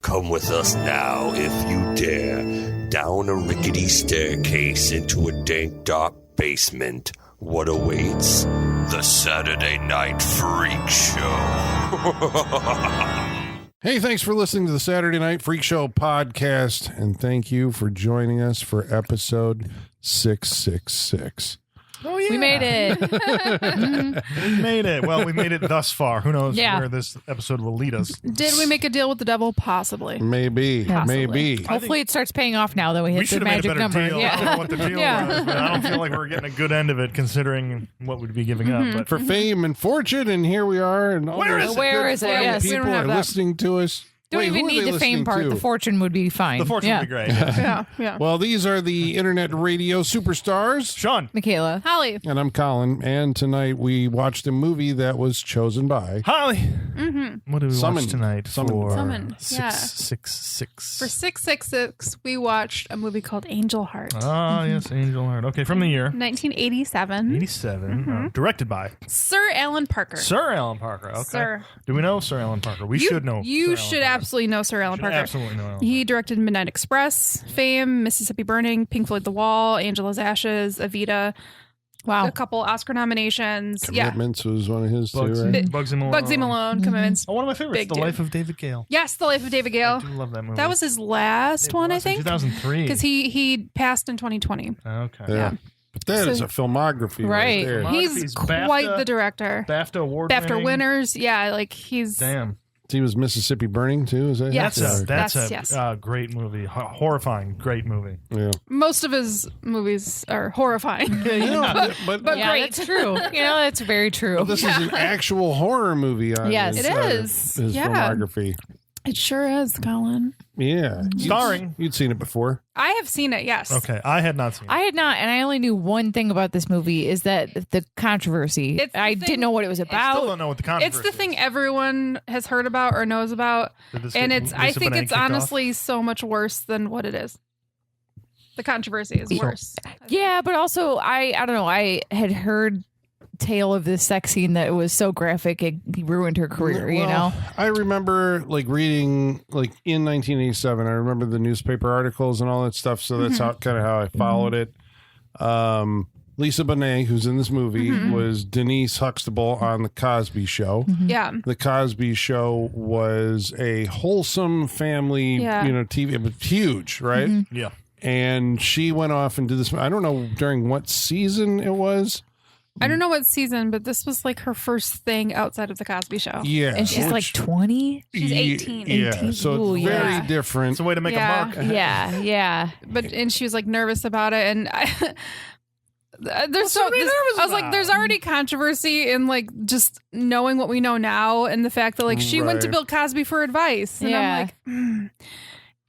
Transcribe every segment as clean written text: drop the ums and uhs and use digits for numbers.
Come with us now, if you dare, down a rickety staircase into a dank, dark basement. What awaits? The Saturday Night Freak Show. Hey, thanks for listening to the Saturday Night Freak Show podcast, and thank you for joining us for episode 666. Oh, yeah. We made it. We made it. Well, we made it thus far. Who knows Yeah. where this episode will lead us. Did we make a deal with the devil? Possibly. Maybe. Hopefully it starts paying off now that we We hit should the have made a magic better number. deal. Yeah. I don't know what the deal was, but I don't feel like we're getting a good end of it considering what we'd be giving up. But For fame and fortune, and here we are. And all Where those is it? Where good is it? fine Yes. We people don't have are that. listening to us. Don't Wait, even who are need they the fame listening part. to? The fortune would be fine. the fortune yeah. would be great. Yeah. Well, these are the internet radio superstars. Sean. Michaela. Holly. And I'm Colin, and tonight we watched a movie that was chosen by Holly. Mm-hmm. What do we Summoned. watch tonight Summoned. for Summoned, yeah. 666? For 666, we watched a movie called Angel Heart. Ah, yes, Angel Heart. Okay, from the year 1987. 87. Directed by Sir Alan Parker. Sir Alan Parker. Okay. Sir. Do we know Sir Alan Parker? We should know. You Sir should Alan Parker. absolutely know Sir Alan Should Parker. absolutely know Alan He directed Midnight Express, Fame, Mississippi Burning, Pink Floyd The Wall, Angela's Ashes, Evita. Wow. A couple Oscar nominations. Commitments was one of his Bugs, too, right? Bugsy Malone. Bugsy Malone, Commitments. Oh, one of my favorites, Big The dude. Life of David Gale. Yes, The Life of David I Gale. do love that movie. That was his last one, I think. 2003. Because he passed in 2020. Okay. Yeah. But that is So- a filmography Right. there. Filmography. He's He's quite BAFTA- the director. BAFTA award BAFTA winners. Yeah, like he's... Damn. He was Mississippi Burning too, is that? Yes. That's Yes. a great movie. Horrifying, great movie. Yeah. Most of his movies are horrifying. But yeah, great. that's true. That's very true. this is an actual horror movie on Yes. his, It is. his Yeah. filmography. It sure is, Colin. Yeah. Starring. You'd seen it before. I have seen it, yes. Okay, I had not seen it. I had not, and I only knew one thing about this movie is that the controversy. It's the I thing- didn't know what it was I about. still don't know what the controversy It's the thing everyone has heard about or knows about. Did this And get it's I Lisa think Bonet it's kicked off? honestly so much worse than what it is. The controversy is worse. Yeah, but also I don't know. I had heard tale of this sex scene that was so graphic it ruined her career. You know. I remember reading in 1987. I remember the newspaper articles and all that stuff. So that's kind of how I followed it. Lisa Bonet, who's in this movie, was Denise Huxtable on the Cosby Show. Yeah. The Cosby Show was a wholesome family, Yeah. TV. It was huge, right? Yeah. And she went off and did this. I don't know during what season it was. I don't know what season, but this was like her first thing outside of the Cosby Show. Yeah, And she's like 20. She's 18. Yeah, 18. so Ooh, it's very yeah. different. It's a way to make Yeah. a buck. Yeah. And she was like nervous about it, and there's What's to be nervous I was like, about? there's already controversy in like just knowing what we know now, and the fact that like she went to Right. Bill Cosby for advice, and Yeah. I'm like,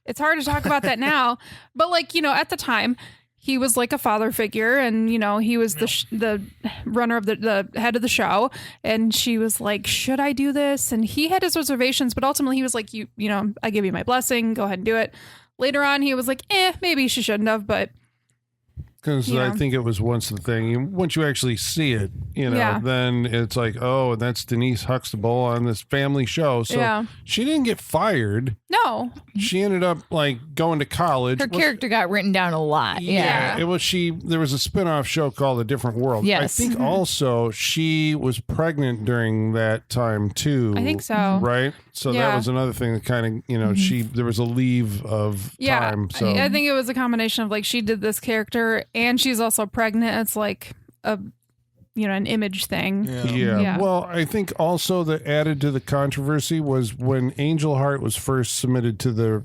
it's hard to talk about that now, but like at the time. He was like a father figure, and he was the runner of the head of the show. And she was like, "Should I do this?" And he had his reservations, but ultimately he was like, "You know, I give you my blessing. Go ahead and do it." Later on, he was like, maybe she shouldn't have, but Because I think it was once the thing. Once you actually see it, Yeah. then it's like, oh, that's Denise Huxtable on this family show. So Yeah. she didn't get fired. no, She ended up going to college. Her character got written down a lot. Yeah. It was there was a spin-off show called A Different World. Yes. I think also she was pregnant during that time too. I think so. Right? So that Yeah. was another thing that kind of, there was a leave of Yeah, time. So I think it was a combination of like she did this character and she's also pregnant. It's like an image thing. Yeah. Yeah. Well, I think also that added to the controversy was when Angel Heart was first submitted to the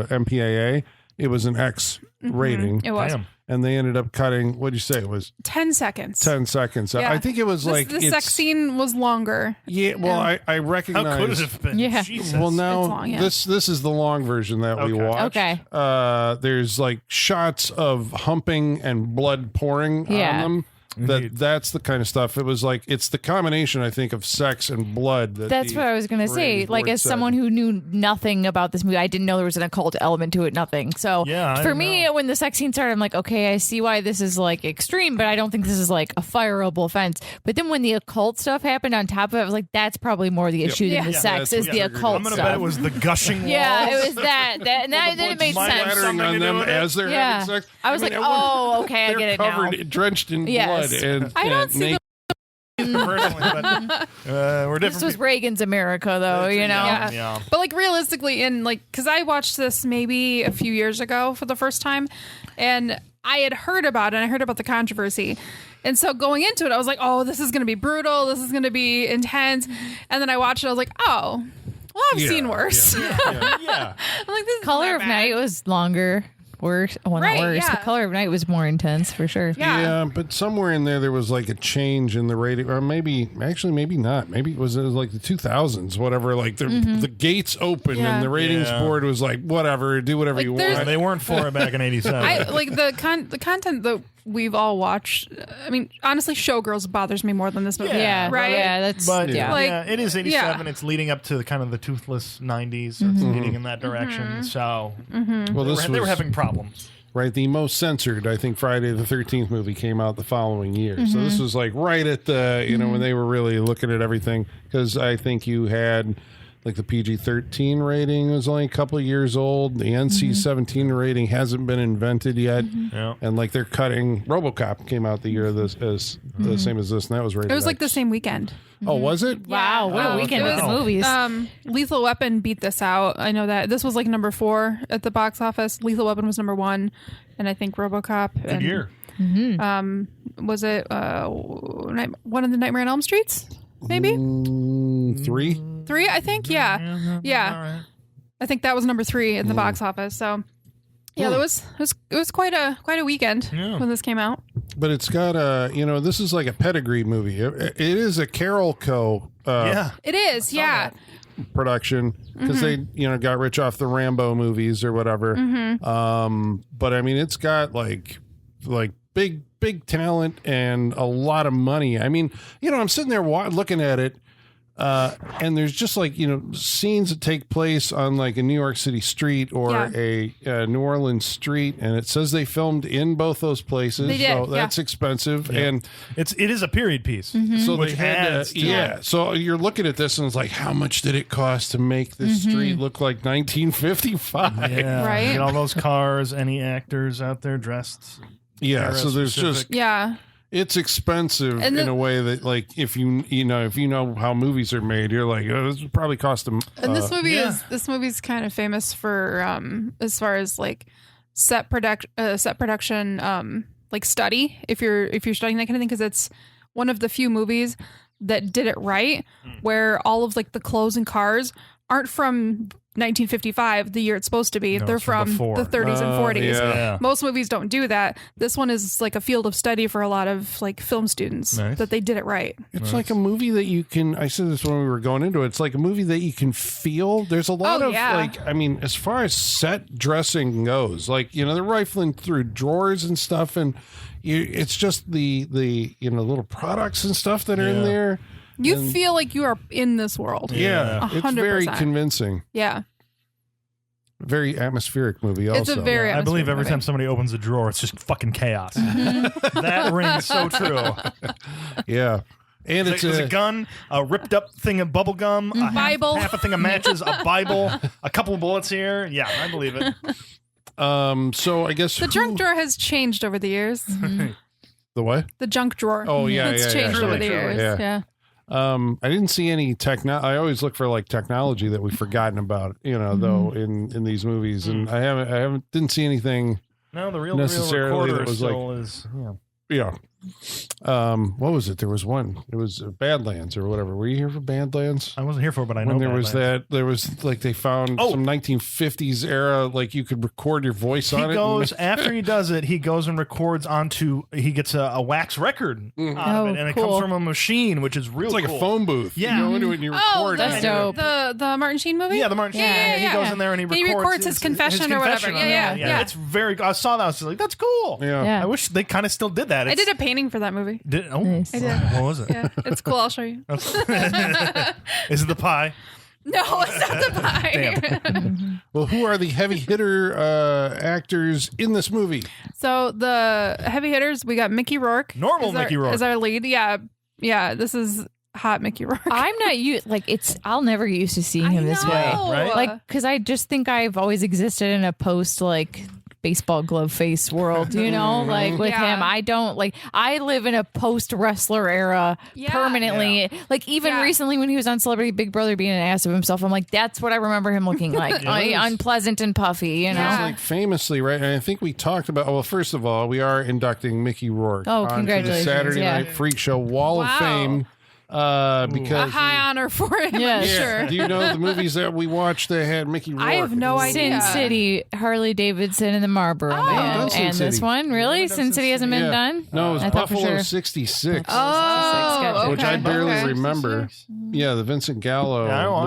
MPAA, it was an X rating. It was Damn. And they ended up cutting, what did you say? It was 10 seconds. 10 seconds. Yeah. I think it was The sex scene was longer. Yeah, well, I recognize. How could it have been? Yeah. Jesus. Well, now It's long, yeah. this is the long version that we Okay. watched. Okay. There's like shots of humping and blood pouring Yeah. on them. That's the kind of stuff. It was like it's the combination, I think, of sex and blood. That's what I was gonna say. Like, as someone who knew nothing about this movie, I didn't know there was an occult element to it. Nothing. So for me, when the sex scene started, I'm like, okay, I see why this is like extreme, but I don't think this is like a fireable offense. But then when the occult stuff happened on top of it, I was like, that's probably more the issue than the sex is the occult I'm gonna stuff. bet it was the gushing walls. Yeah, it was that, and then it made sense. Splattering on them as they're having sex. I was like, oh, okay, I get it now. Covered, drenched in blood. And I don't see Personally, but we're different. This was Reagan's America, though, you know? Yeah. But like realistically, because I watched this maybe a few years ago for the first time, and I had heard about it, and I heard about the controversy. And so going into it, I was like, oh, this is going to be brutal. This is going to be intense. And then I watched it. I was like, oh, well, I've seen worse. Yeah. I'm like, this is Color not of bad. Night was longer. Worse. Well, Right, not worse. yeah. The Color of Night was more intense, for sure. Yeah. but somewhere in there was like a change in the rating, or maybe not. Maybe it was like the 2000s, whatever. Like the gates opened and the ratings board was like, whatever, do whatever you want. They weren't for it back in '87. I like the content that we've all watched. I mean, honestly, Showgirls bothers me more than this movie. Yeah. Right? Yeah, that's... But yeah. it is '87. It's leading up to kind of the toothless '90s. So it's leading in that direction. So Well, they were having problems. Right, the most censored, I think, Friday the 13th movie came out the following year. So this was like right at the, when they were really looking at everything. Because I think you had, like, the PG-13 rating was only a couple of years old. The NC-17 rating hasn't been invented yet. Yeah. And, like, they're cutting... RoboCop came out the year this as the same as this, and that was rated It was like X. the same weekend. Oh, was it? Wow, what a weekend it with was- movies. Lethal Weapon beat this out. I know that. This was like number 4 at the box office. Lethal Weapon was number 1, and I think RoboCop. Good year. Was it one of the Nightmare on Elm Streets? Maybe 3? 3. I think. Yeah. All right. I think that was number 3 at the box office. So yeah, it was quite a weekend when this came out. But it's got a, this is like a pedigree movie. It is a Carol Co. It is. Yeah. production because they got rich off the Rambo movies or whatever. But I mean, it's got like big talent and a lot of money. I mean, I'm sitting there looking at it. And there's just like, scenes that take place on like a New York City street or a New Orleans street. And it says they filmed in both those places. They did, so that's expensive. Yeah. And it is a period piece. so Which they had adds to, to So you're looking at this and it's like, how much did it cost to make this street look like 1955? Yeah. Right? Get all those cars, any actors out there dressed. Yeah. So there's Specific. Yeah. it's expensive And in a way that, like, if you know how movies are made, you're like, oh, this would probably cost them. And this movie's kind of famous for as far as like set production like study, if you're studying that kind of thing, because it's one of the few movies that did it right, where all of like the clothes and cars aren't from 1955, the year it's supposed to be. No, They're it's from from the before. 30s and 40s. Yeah. Most movies don't do that. This one is like a field of study for a lot of like film students, Nice. that they did it right. It's like a movie that you can. I said this when we were going into it. It's like a movie that you can feel. There's a lot of like. I mean, as far as set dressing goes, like they're rifling through drawers and stuff, and it's just the little products and stuff that are in there. You feel like you are in this world. Yeah, it's 100%. very convincing. Yeah. Very atmospheric movie. Also, It's a very I believe atmospheric every movie. time somebody opens a drawer, it's just fucking chaos. That rings so true. yeah. And it's There's a gun, a ripped up thing of bubble gum, a Bible. half a thing of matches, a Bible, a couple of bullets here. Yeah, I believe it. So I guess The junk drawer has changed over the years. the what? The junk drawer. Oh, yeah, It's yeah, changed yeah. over the Sure, years. yeah. Yeah. I didn't see any I always look for like technology that we've forgotten about, though in these movies, and I didn't see anything. No, the real Necessarily, recorder that was still is. Yeah. What was it? There was one. It was Badlands or whatever. Were you here for Badlands? I wasn't here for it, but I know When there was Badlands. there was like they found some 1950s era, like you could record your voice on He it. goes after he does it. He goes and records onto. He gets a wax record out of it, and it cool. comes from a machine, which is real. It's like cool. a phone booth. Yeah. You go into it and you Oh, record. that's it. dope. The Martin Sheen movie? Yeah, the Martin Sheen. Yeah, And he yeah, goes yeah. in there and he records his confession or whatever. on it. Yeah. It's very. I saw that. I was like, that's cool. Yeah. Yeah. I wish they kind of still did that. I did a painting for that movie. Nice. I did. What was it? Yeah, it's cool. I'll show you. Is it the pie? No, it's not the pie. Well, who are the heavy hitter actors in this movie? So the heavy hitters, we got Mickey Rourke. Mickey Rourke is our lead. Yeah. This is hot Mickey Rourke. I'm not I'll never get used to seeing him this way. right? Like, because I just think I've always existed in a post baseball glove face world, like with him. I don't I live in a post wrestler era permanently. Yeah. Like even recently when he was on Celebrity Big Brother being an ass of himself, I'm like, that's what I remember him looking like. Unpleasant and puffy, It's like famously, right? And I think we talked about, well, first of all, we are inducting Mickey Rourke onto congratulations. the Saturday Night Freak Show Wall of Fame. Because a high honor for him, I'm sure. Do you know the movies that we watched that had Mickey Rourke? I have no idea. Sin City, Harley Davidson, and the Marlboro Man. And this one, really? Sin City hasn't been done? No, it was Buffalo 66. Which I barely remember. Yeah, the Vincent Gallo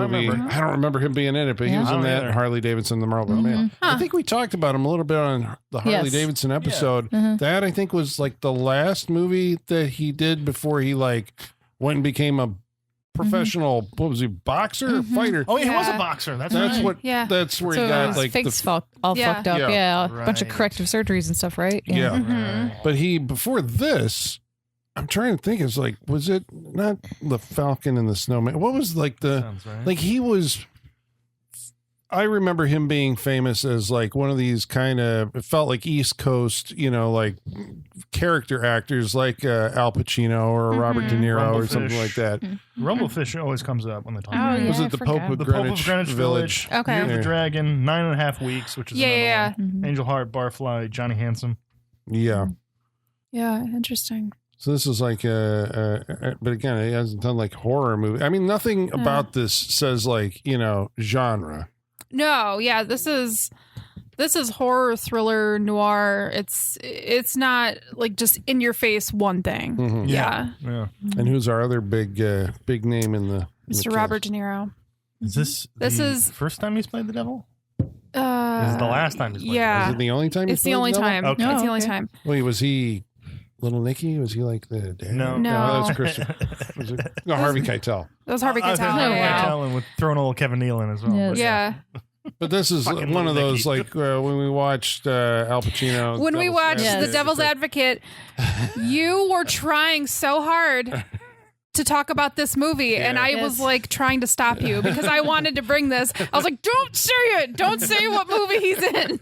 movie. I don't remember him being in it, but he was in that Harley Davidson, the Marlboro Man. I think we talked about him a little bit on the Harley Davidson episode. That I think was the last movie that he did before he went and became a professional, what was he, boxer, fighter? Oh, yeah, he was a boxer. That's right. That's where he got face all fucked up. Yeah, a bunch of corrective surgeries and stuff, right? Yeah. But before this, I'm trying to think, it's was it not the Falcon and the Snowman? What was he was, I remember him being famous as one of these kind of, it felt like East Coast, character actors like Al Pacino or Robert De Niro or something like that. Rumblefish always comes up when they talk about it. Was it the Pope of Greenwich Village? Okay. Year of the Dragon, 9.5 Weeks, which is another one. Angel Heart, Barfly, Johnny Handsome. Yeah. Yeah, interesting. So this is but again, it hasn't done horror movie. I mean, nothing about this says genre. No, yeah, this is horror, thriller, noir. It's not just in your face one thing. Mm-hmm. Yeah. And who's our other big name in the Mr. Robert De Niro. Is this the first time he's played the devil? This is the last time he's played the devil. Is it the only time it's the only time. Okay. It's the only time. Wait, was he Little Nicky? Was he the dad? No, that was Christopher. No, Harvey Keitel. That was Harvey Keitel. Keitel, and with throwing a little Kevin Neal in as well. Yes. Yeah. But this is one of those when we watched Al Pacino. When we watched The Devil's Advocate, you were trying so hard to talk about this movie, and I was trying to stop you because I wanted to bring this. I was like, don't say it. Don't say what movie he's in.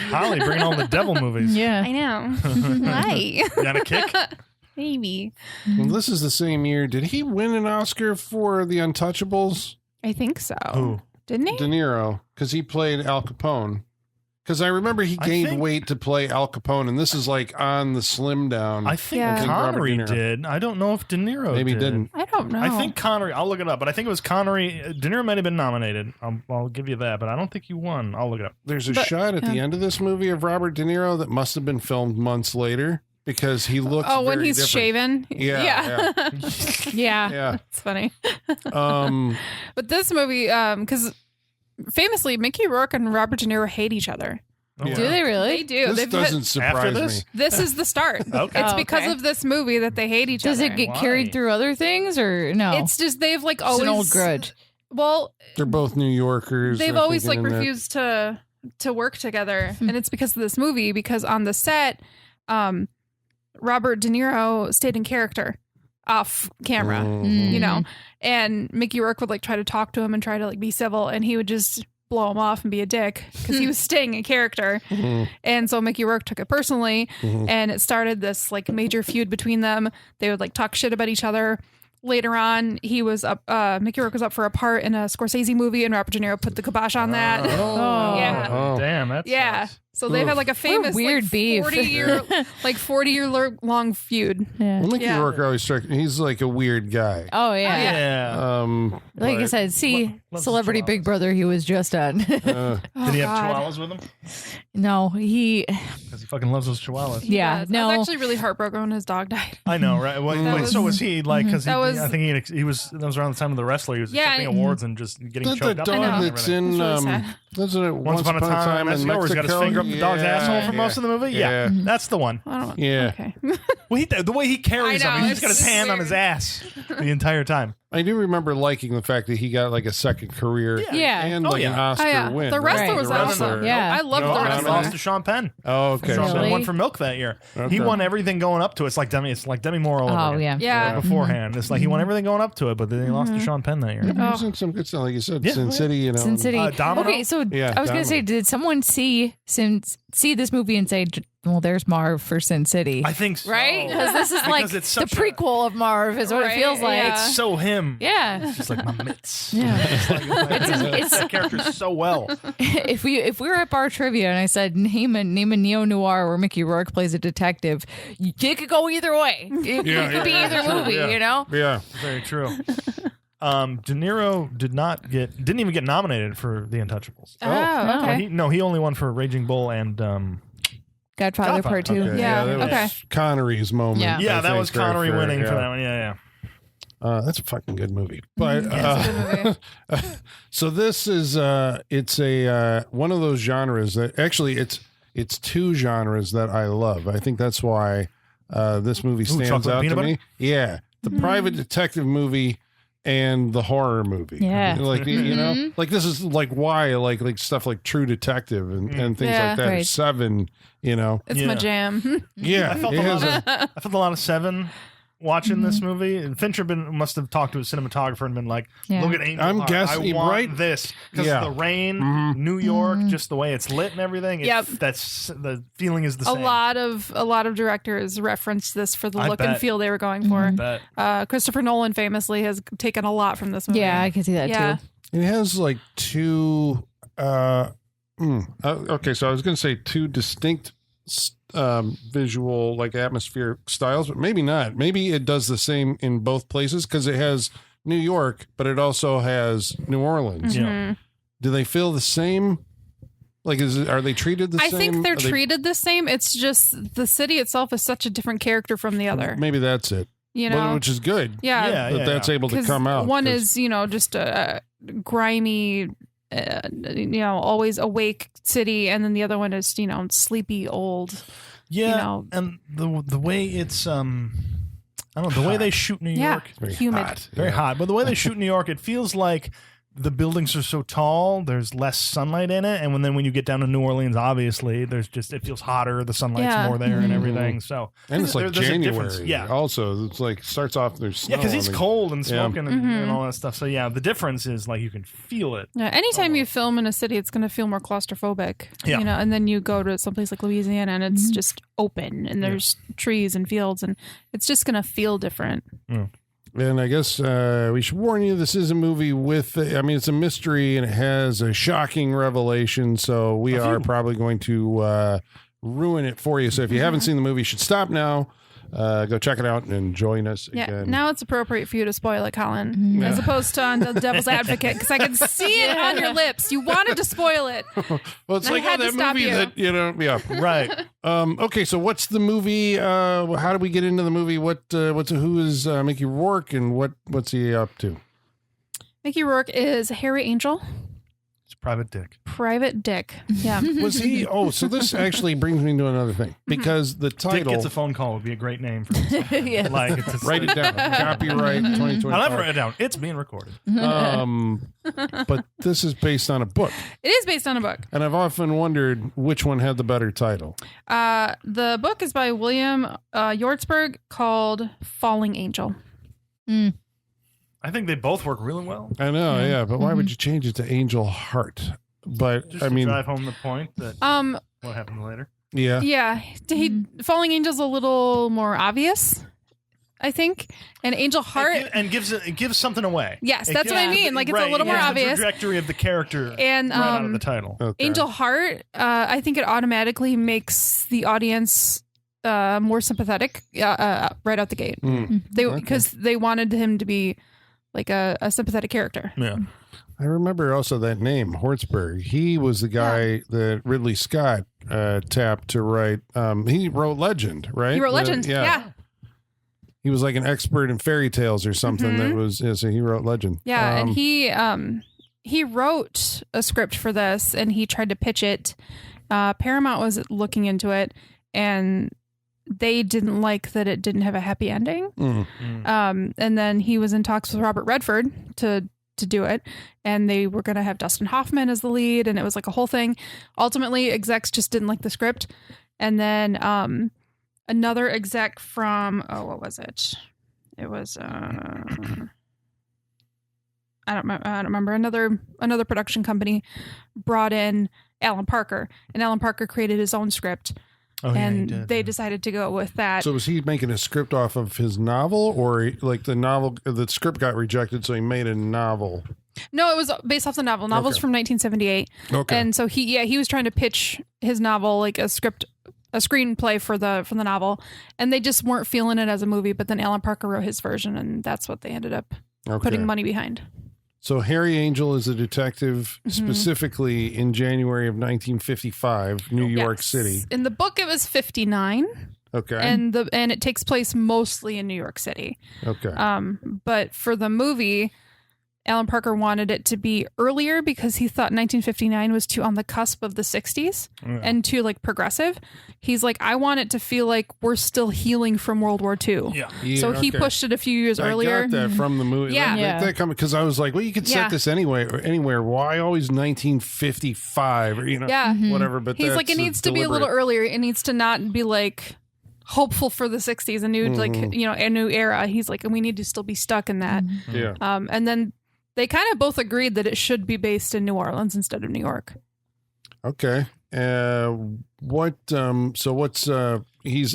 Holly, bringing all the devil movies. Yeah. I know. Why? You got a kick? Maybe. Well, this is the same year. Did he win an Oscar for The Untouchables? I think so. Who? Didn't he? De Niro, because he played Al Capone. Because I remember he gained weight to play Al Capone, and this is on the slim down. I think Connery did. I don't know if De Niro maybe didn't. I don't know. I think Connery, I'll look it up, but I think it was Connery. De Niro might have been nominated. I'll give you that, but I don't think he won. I'll look it up. There's a shot at the end of this movie of Robert De Niro that must have been filmed months later because he looks when he's different. shaven? Yeah. Yeah. It's funny. But this movie, because famously, Mickey Rourke and Robert De Niro hate each other. Do they really? They do. This doesn't surprise me. This is the start. Okay. It's because of this movie that they hate each other. Does it get carried through other things or no? It's just they've always it's an old grudge. Well, they're both New Yorkers. They've always refused to work together, and it's because of this movie. Because on the set, Robert De Niro stayed in character off camera, and Mickey Rourke would try to talk to him and try to be civil, and he would just blow him off and be a dick because he was staying in character. And so Mickey Rourke took it personally, and it started this major feud between them. They would talk shit about each other. Later on, he was up. Mickey Rourke was up for a part in a Scorsese movie, and Robert De Niro put the kibosh on that. Damn, that's sucks. So they've had a famous weird beef. 40-year long feud. Yeah. Well, Mickey Rourke always struck me. He's a weird guy. Oh yeah. Yeah. Like I said, Celebrity Big Brother he was just on. Did he have chihuahuas with him? No, because he fucking loves those chihuahuas. Yeah, no. I was actually really heartbroken when his dog died. I know, right? So was he because I think he was that was around the time of The Wrestler. He was accepting awards and just getting choked up. The dog that's in wasn't it Once Upon a Time in Mexico? He's got his finger up the dog's asshole for most of the movie. Yeah, that's the one. Yeah. Okay. Well, the way he carries him, he's got his hand on his ass the entire time. I do remember liking the fact that he got like a second career and an Oscar win. The wrestler was awesome. Yeah. I loved the wrestler. He lost to Sean Penn. Oh, okay. Sean won for Milk that year. Okay. He won everything going up to it. It's like Demi Moore all over again. Yeah. Beforehand. It's like he won everything going up to it, but then he lost to Sean Penn that year. He was in some good stuff, like you said. Sin City, Sin City. Okay, so I was going to say, did someone see this movie and say, well, there's Marv for Sin City? I think so. Right? Because this is like the prequel of Marv is what it feels like. Yeah. It's so him. Yeah. It's just like my mitts. Yeah. It's the character so well. If we were at bar trivia and I said name a neo-noir where Mickey Rourke plays a detective, it could go either way. It could be either movie, you know? Yeah. Very true. De Niro didn't even get nominated for The Untouchables. Oh, okay. He only won for Raging Bull and Godfather Part 2. Okay. Yeah. That was Connery's moment. Yeah, that was Connery winning for that one. Yeah. That's a fucking good movie. But so this is it's a one of those genres that actually it's two genres that I love. I think that's why this movie stands out to me. Yeah, the private detective movie and the horror movie. Yeah, like you know, like this is like why like stuff like True Detective and things like that. Right. Seven, you know, it's my jam. Yeah, I felt a lot of Seven watching this movie. And Fincher must have talked to a cinematographer and been like, look at Angel Heart. Guessing, I want right? this because of the rain, New York, just the way it's lit and everything. Yep. That's the feeling is the same. A lot of directors referenced this for the look and feel they were going for. Christopher Nolan famously has taken a lot from this movie. Yeah, I can see that too. It has like two okay, so I was going to say two distinct visual, like atmospheric styles, but maybe not. Maybe it does the same in both places because it has New York, but it also has New Orleans. Yeah. Do they feel the same? Like, are they treated the same? I think they're treated the same. It's just the city itself is such a different character from the other. Maybe that's it. You know, which is good. Yeah, that's able to come out. One is, just a grimy, always awake city, and then the other one is, sleepy old. Yeah, and the way it's I don't know, the way they shoot New York, very humid, hot. Very hot. But the way they shoot New York, it feels like the buildings are so tall, there's less sunlight in it, and when you get down to New Orleans, obviously it feels hotter, the sunlight's more there and everything. So and it's like January. Yeah. Also, it's like starts off there's snow. Yeah, because it's cold and smoking and all that stuff. So yeah, the difference is like you can feel it. Yeah, anytime you film in a city, it's going to feel more claustrophobic. Yeah. And then you go to someplace like Louisiana and it's just open and there's trees and fields and it's just going to feel different. Yeah. And I guess we should warn you, this is a movie with, it's a mystery and it has a shocking revelation. So we are probably going to ruin it for you. So if you haven't seen the movie, you should stop now. Go check it out and join us again. Now it's appropriate for you to spoil it, Colin, as opposed to on the Devil's Advocate, because I can see it on your lips. You wanted to spoil it. Well, it's like that movie that right. Okay, so what's the movie? How do we get into the movie? Who is Mickey Rourke and what's he up to? Mickey Rourke is Harry Angel. Private Dick. Yeah. Was he? Oh, so this actually brings me to another thing because the title. Dick Gets a Phone Call would be a great name for this. Yeah. Write it down. Copyright 2025. I'll never write it down. It's being recorded. But this is based on a book. It is based on a book. And I've often wondered which one had the better title. The book is by William Yortzberg called Falling Angel. I think they both work really well. I know, yeah, but why would you change it to Angel Heart? But just to drive home the point that what happens later. Yeah, yeah. Falling Angel's a little more obvious, I think, and Angel Heart it gives something away. Yes, that's what I mean. Like it's a little more obvious. The trajectory of the character and right out of the title. Okay. Angel Heart, I think it automatically makes the audience more sympathetic right out the gate. Because they wanted him to be like a sympathetic character. Yeah. I remember also that name, Hortzberg. He was the guy that Ridley Scott tapped to write. He wrote Legend, right? He wrote Legend, yeah. He was like an expert in fairy tales or something. That was so he wrote Legend. Yeah, and he wrote a script for this, and he tried to pitch it. Paramount was looking into it, and they didn't like that it didn't have a happy ending. And then he was in talks with Robert Redford to do it, and they were going to have Dustin Hoffman as the lead, and it was like a whole thing. Ultimately, execs just didn't like the script, and then another exec from what was it? It was I don't remember. Another production company brought in Alan Parker, and Alan Parker created his own script. And they decided to go with that. So was he making a script off of his novel, or like the script got rejected, so he made a novel? No, it was based off the novel. Novel's from 1978. Okay. And so he was trying to pitch his novel like a screenplay for the novel, and they just weren't feeling it as a movie. But then Alan Parker wrote his version, and that's what they ended up putting money behind. So Harry Angel is a detective specifically in January of 1955, New York City. In the book, it was 59. Okay. And it takes place mostly in New York City. Okay. But for the movie, Alan Parker wanted it to be earlier because he thought 1959 was too on the cusp of the 60s and too like progressive. He's like, I want it to feel like we're still healing from World War II. Yeah. So he pushed it a few years earlier. I got that from the movie. Yeah. Because I was like, well, you could set this anywhere. Why always 1955 or whatever? But he's like, it needs to be a little earlier. It needs to not be like hopeful for the 60s, a new a new era. He's like, and we need to still be stuck in that. Yeah. And then they kind of both agreed that it should be based in New Orleans instead of New York. Okay. He's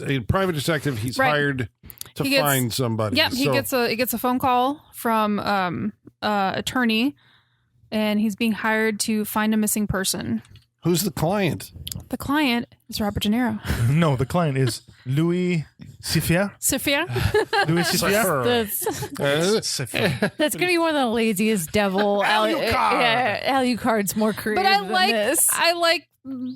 a private detective. He's hired to find somebody. Yep. He gets a phone call from attorney, and he's being hired to find a missing person. Who's the client? The client is Robert De Niro. No, the client is Louis Sifia. Louis Sifia. That's gonna be one of the laziest devil Alucard's more creative. But I like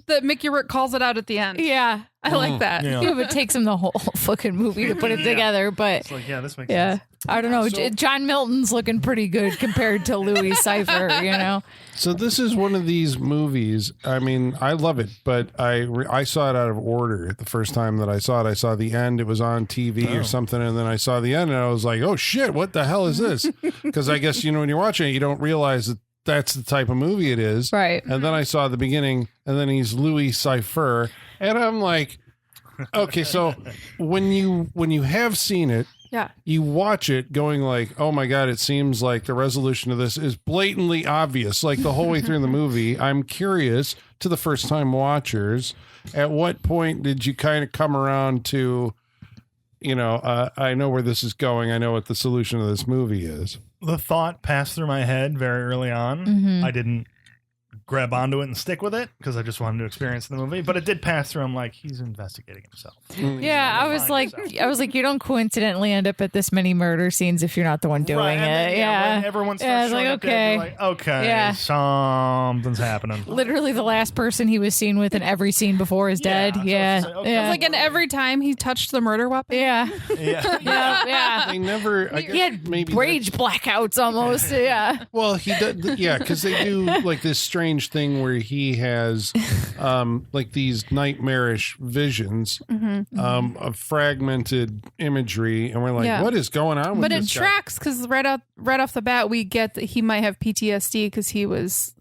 that Mickey Rourke calls it out at the end. Yeah, I like that. Yeah. It took him the whole fucking movie to put it together, but It's like, this makes sense. I don't know. John Milton's looking pretty good compared to Louis Cypher, So this is one of these movies. I mean, I love it, but I saw it out of order the first time that I saw it. I saw the end. It was on TV or something, and then I saw the end, and I was like, oh, shit, what the hell is this? Because I guess, when you're watching it, you don't realize that that's the type of movie it is. Right. And then I saw the beginning, and then he's Louis Cypher, and I'm like, okay, so when you have seen it, you watch it going like, oh my God, it seems like the resolution of this is blatantly obvious. Like the whole way through the movie, I'm curious to the first time watchers, at what point did you kind of come around to, I know where this is going. I know what the solution of this movie is. The thought passed through my head very early on. I didn't grab onto it and stick with it because I just wanted to experience the movie, but it did pass through. I'm like, he's investigating himself. Yeah, I was like, you don't coincidentally end up at this many murder scenes if you're not the one doing it. When everyone starts showing up dead, you're like, okay, something's happening. Literally, the last person he was seen with in every scene before is dead. It's like, and every time he touched the murder weapon. Yeah. They never. He had rage blackouts almost. Yeah. Well, he did. Yeah, because they do like this strange thing where he has like these nightmarish visions of fragmented imagery, and we're like, what is going on with but this it tracks because right off the bat we get that he might have PTSD because he was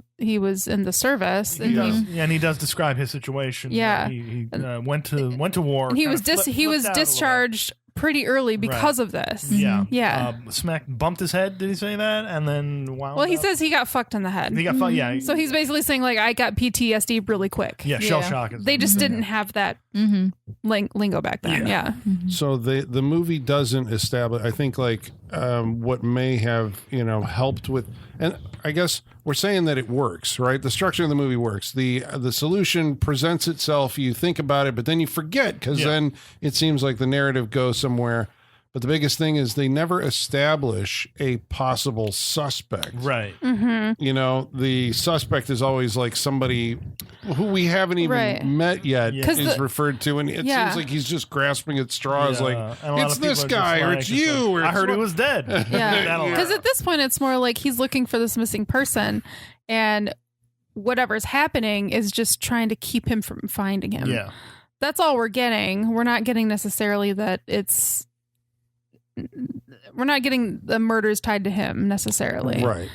in the service, and he does describe his situation. He went to war. He was discharged pretty early because of this. Bumped his head. Did he say that? And then he says he got fucked in the head. He got fucked. Yeah. So he's basically saying like, I got PTSD really quick. Yeah, shell shock. They just didn't have that lingo back then. Yeah. So the movie doesn't establish. I think like what may have helped with, and I guess we're saying that it works, right? The structure of the movie works. The solution presents itself. You think about it, but then you forget because then it seems like the narrative goes somewhere. But the biggest thing is they never establish a possible suspect. Right. The suspect is always like somebody who we haven't even met yet is referred to. And it seems like he's just grasping at straws like, it's this guy or it's you. Or I heard he was dead. Because at this point, it's more like he's looking for this missing person. And whatever's happening is just trying to keep him from finding him. Yeah. that's all we're getting. We're not getting necessarily that we're not getting the murders tied to him necessarily. Right.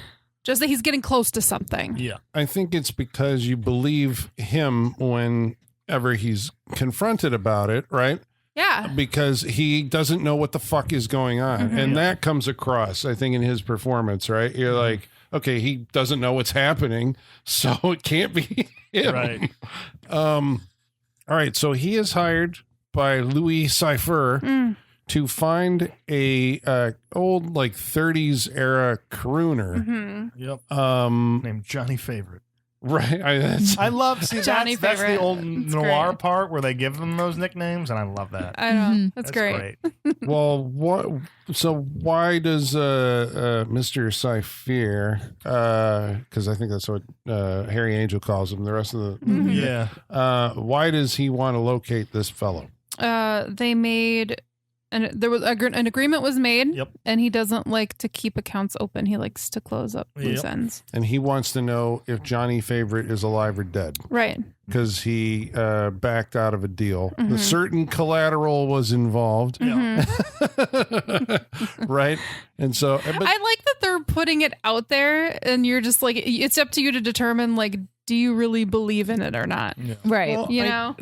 Just that he's getting close to something. Yeah. I think it's because you believe him whenever he's confronted about it, right? Yeah. Because he doesn't know what the fuck is going on. And that comes across, I think, in his performance, right? You're like, okay, he doesn't know what's happening, so it can't be him. Right. All right, so he is hired by Louis Cypher to find a old, like, 30s era crooner. Yep. Um, Named Johnny Favorite. Right. I love Johnny that's the Favorite. old It's noir great. part where they give them those nicknames, and I love that. I know. That's great. Well, what? So why does Mr. Cypher? Because I think that's what Harry Angel calls him. The rest of the movie. Yeah. Why does he want to locate this fellow? They made, and there was an agreement was made. Yep. And he doesn't like to keep accounts open. He likes to close up loose ends. And he wants to know if Johnny Favorite is alive or dead. Right. Because he backed out of a deal. A certain collateral was involved. Right? And so... But, I like that they're putting it out there, and you're just like, it's up to you to determine, like, do you really believe in it or not? Yeah. Right. Well, You know?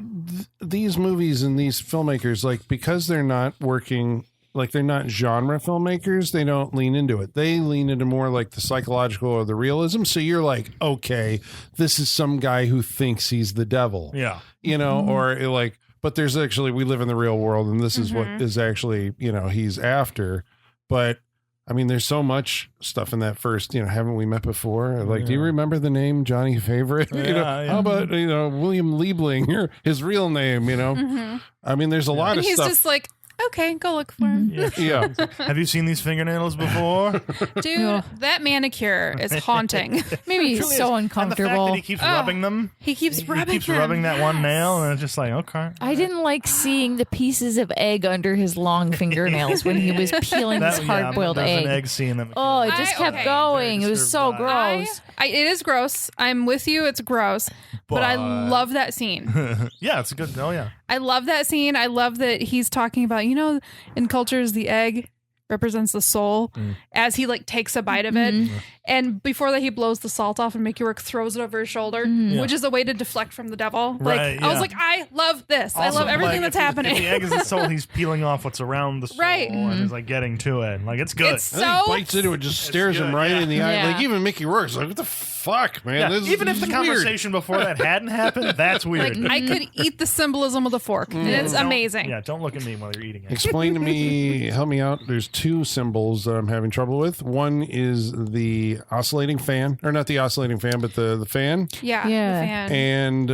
these movies and these filmmakers, like, because they're not working, like, they're not genre filmmakers, they don't lean into it. They lean into more like the psychological or the realism. So you're like, okay, this is some guy who thinks he's the devil. Yeah. You know, or like, but there's actually, we live in the real world, and this is what is actually, you know, he's after. But I mean, there's so much stuff in that first, you know, haven't we met before? Like, do you remember the name Johnny Favorite? You know, how about, you know, William Liebling, or his real name, you know? I mean, there's a lot And of he's stuff. just like, okay, go look for him. Yeah. Have you seen these fingernails before? Dude, that manicure is haunting. Maybe he's so And the fact uncomfortable. that he keeps rubbing them. He keeps rubbing He keeps them. rubbing that one nail, and it's just like, okay. I didn't like seeing the pieces of egg under his long fingernails when he was peeling this hard-boiled there's egg. an egg scene. That Oh, it just kept okay. going. It was so Very disturbed gross. It is gross. I'm with you. It's gross. But I love that scene. Yeah, it's a good. Oh yeah. I love that scene. I love that he's talking about, you know, in cultures, the egg represents the soul as he like takes a bite of it. And before that, he blows the salt off, and Mickey Rourke throws it over his shoulder, which is a way to deflect from the devil. Like, Right, I was yeah. like, I love this. I Also, love everything like, that's if happening. the egg is the soul, he's peeling off what's around the soul, Right. and is like getting to it. Like it's good. It's I think he so bites into it, just stares him good, right in the eye. Yeah. Like, even Mickey Rourke's like, what the fuck, man? Yeah, This even is if the weird. conversation before that hadn't happened, that's weird. like I could eat the symbolism with a fork. And it's Don't- amazing. Yeah, don't look at me while you're eating it. Explain to me, help me out. There's two symbols that I'm having trouble with. One is the oscillating fan, or not the oscillating fan, but the fan. Yeah. Yeah. The fan. And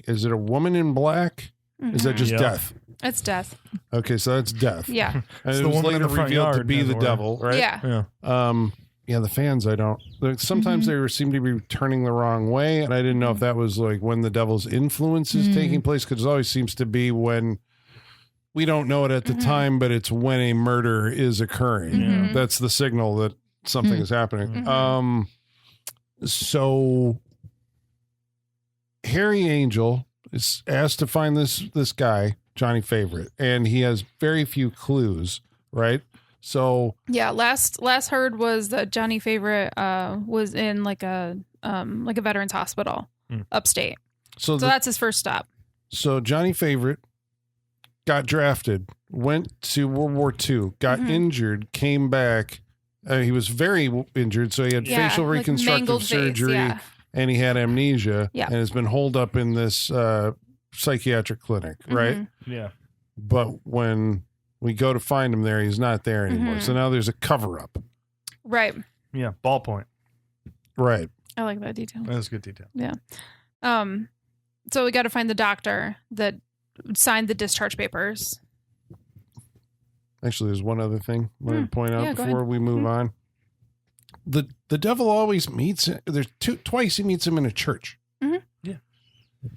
is it a woman in black? Is that just Yeah. death? It's death. Okay, so that's death. Yeah. And it the was woman in later the front revealed to yard, be as the it were. devil, right? Yeah. Yeah. Yeah, the fans, I don't. Sometimes they seem to be turning the wrong way, and I didn't know if that was like when the devil's influence is taking place, because it always seems to be when we don't know it at the time, but it's when a murder is occurring. That's the signal that something is happening. So Harry Angel is asked to find this guy, Johnny Favorite, and he has very few clues, right? So Yeah, last heard was that Johnny Favorite was in like a veterans hospital upstate. so So that's his first stop. So Johnny Favorite got drafted, went to World War II, got injured, came back. He was very injured, so he had Yeah, facial like reconstructive mangled face, surgery, yeah. and he had amnesia, Yeah. and has been holed up in this psychiatric clinic, right? Yeah. But when we go to find him there, he's not there anymore. So now there's a cover-up. Right. Yeah. Ballpoint. Right. I like that detail. That's good detail. Yeah. So we got to find the doctor that signed the discharge papers. Actually, there's one other thing I wanted to point out Yeah, go before ahead. we move on. The devil always meets. There's twice he meets him in a church. Yeah.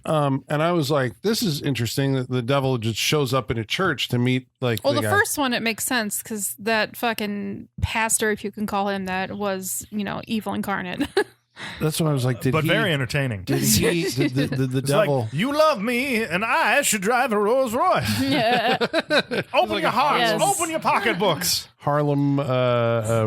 And I was like, this is interesting that the devil just shows up in a church to meet like. Well, the guy. first one, it makes sense because that fucking pastor, if you can call him that, was, you know, evil incarnate. That's what I was like. Very entertaining. Did he? Did the devil? Like, you love me, and I should drive a Rolls Royce. Open your hearts. Yes. Open your pocketbooks. Harlem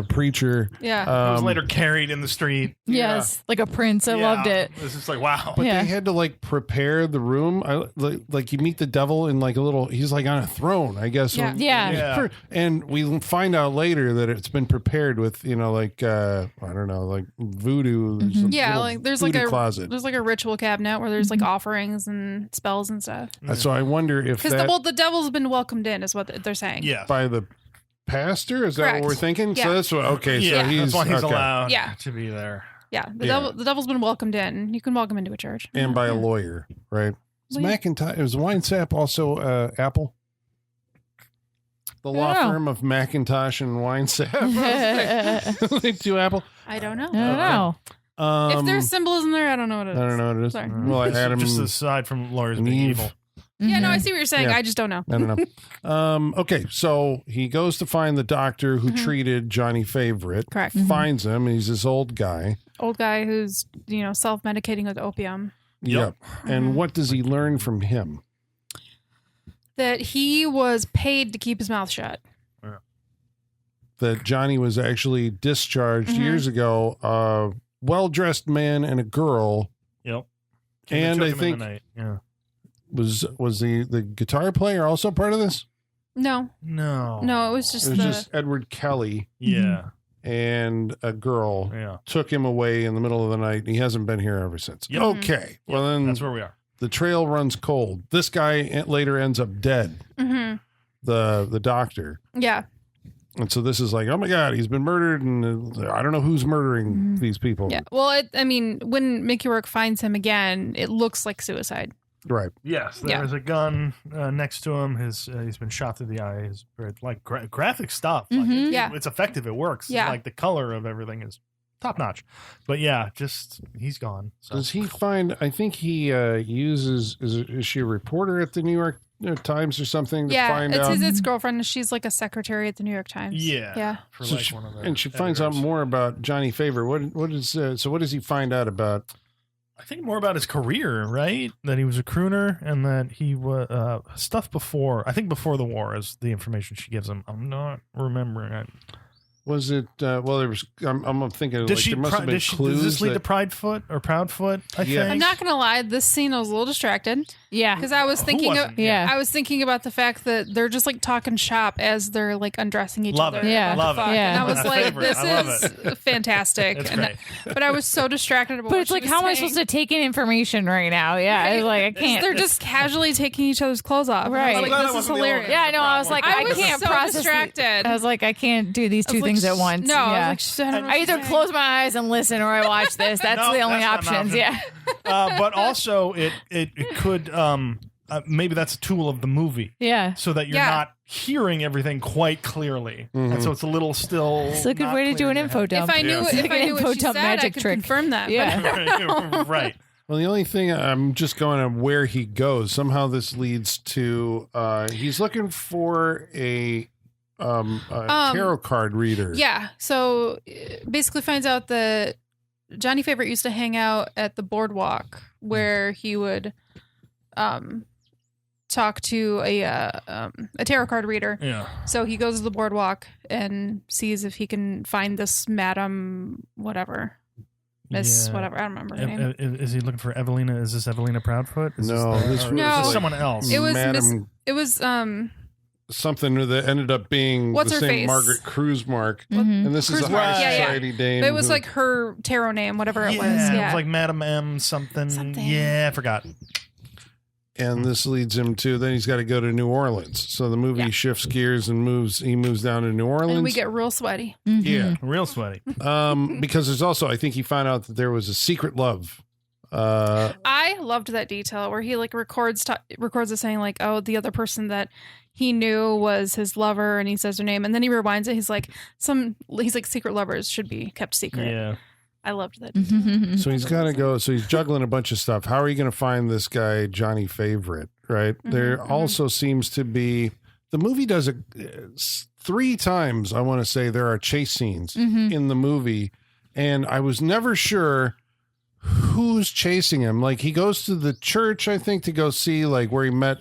preacher. Yeah. He was later carried in the street. Yes, like a prince. I loved it. It's just like, wow. But they had to like prepare the room. Like you meet the devil in like a little. He's like on a throne, I guess. Yeah. Yeah. And we find out later that it's been prepared with like I don't know, like voodoo. Yeah, like there's voodoo like a closet. there's like a ritual cabinet where there's like offerings and spells and stuff. So I wonder if Because the devil's been welcomed in, is what they're saying. Yeah. by the pastor, is that Correct. what we're thinking? Yeah. So that's what. Okay, Yeah, so he's that's why he's okay. allowed Yeah. to be there. Yeah, the devil's been welcomed in. You can welcome into a church. And by a lawyer, right? Is Well, yeah. Macintosh? Is Wine Sap also Apple? The law know. firm of Macintosh and Wine Sap. They do Apple. I don't know. I don't know. If there's symbolism there, I don't know what it is. I don't know what it is. Sorry. Well, Adam, Just aside from lawyers being Eve. evil. Yeah, no, I see what you're saying. Yeah. I just don't know. I don't know. Okay, so he goes to find the doctor who treated Johnny Favorite. Correct. Finds him. He's this old guy. Old guy who's, self-medicating with opium. Yep. And what does he learn from him? That he was paid to keep his mouth shut. That Johnny was actually discharged years ago. A well-dressed man and a girl. Yep. And I think yeah. was the guitar player also part of this? No, No. it was just It was just Edward Kelly Yeah. and a girl Yeah. took him away in the middle of the night. He hasn't been here ever since. Yep. Okay. Well, then That's where we are. the trail runs cold. This guy later ends up dead. The doctor. Yeah. And so this is like, oh my God, he's been murdered, and I don't know who's murdering these people. Yeah. Well, when Mickey Rourke finds him again, it looks like suicide. Right. Yes, there Yeah. is a gun next to him. He's been shot through the eye. His like graphic stuff. Like, Yeah. it's effective. It works. Yeah. Like the color of everything is top notch. But yeah, just he's gone. So. Does he find? I think he uses. Is she a reporter at the New York Times or something to Yeah, find it's out? his girlfriend. She's like a secretary at the New York Times. Yeah. Yeah. For So like she, one of the and she finds out editors. more about Johnny Favor. What is so? What does he find out about? I think more about his career, right? That he was a crooner and that he was stuff before. I think before the war is the information she gives him. I'm not remembering it. Was it? Well, there was. I'm thinking. Did like, she? there must have been Does clues. this lead that- to Proudfoot or Proudfoot? I Yeah. think. I'm not gonna lie. This scene I was a little distracted Yeah. because I was thinking. wasn't? Yeah. I was thinking about the fact that they're just like talking shop as they're like undressing each Love other. it. Yeah. Love it. Fuck. Yeah. And I was That's like, favorite. this I love is fantastic. It's And great. but I was so distracted about. But what it's she like, was how am I saying. supposed to take in information right now? Yeah. I was like, I can't. They're just casually taking each other's clothes off. Right. I was I'm glad like, it this is wasn't the hilarious. old- Yeah, I know. I was like, I was can't so process. distracted. I was like, I can't do these I was two like, things at once. No, Yeah. I was like, I don't know I what either she's close my eyes and listen, or I watch this. That's No, the only that's not an options. option. Yeah. But also, it could maybe that's a tool of the movie, Yeah. so that you're Yeah. not hearing everything quite clearly, and so it's a little still. It's a good not way to do clear an in your info head. dump. If I knew, Yeah. if I knew Info what she dump said, I magic could trick. confirm that. Yeah. right. Well, the only thing I'm just going to where he goes. Somehow this leads to he's looking for a tarot card reader. Yeah. So basically finds out that Johnny Favorite used to hang out at the boardwalk where he would talk to a tarot card reader. Yeah. So he goes to the boardwalk and sees if he can find this Madam whatever. Miss Yeah. whatever. I don't remember her name. Is he looking for Evelina? Is this Evelina Proudfoot? Is No, this, this or was is this like- someone else. It was Madam It was something that ended up being What's the her same face? Margaret Kruzmark. Mhm. And this is a Kruzmark, high yeah, yeah. society dame. but it was who- like her tarot name, whatever it was. It Yeah. was like Madam M something. Something. Yeah, I forgot. and this leads him to then he's got to go to New Orleans. So the movie Yeah. shifts gears and he moves down to New Orleans. And we get real sweaty. yeah. Real sweaty. Because there's also I think he found out that there was a secret love. I loved that detail where he like records it saying like, oh, the other person that he knew was his lover, and he says her name, and then he rewinds it. He's like, secret lovers should be kept secret. Yeah. I loved that detail. So he's got to go. So he's juggling a bunch of stuff. How are you going to find this guy, Johnny Favorite? Right. There also seems to be the movie does it 3 times. I want to say there are chase scenes in the movie, and I was never sure who's chasing him. Like he goes to the church, I think, to go see like where he met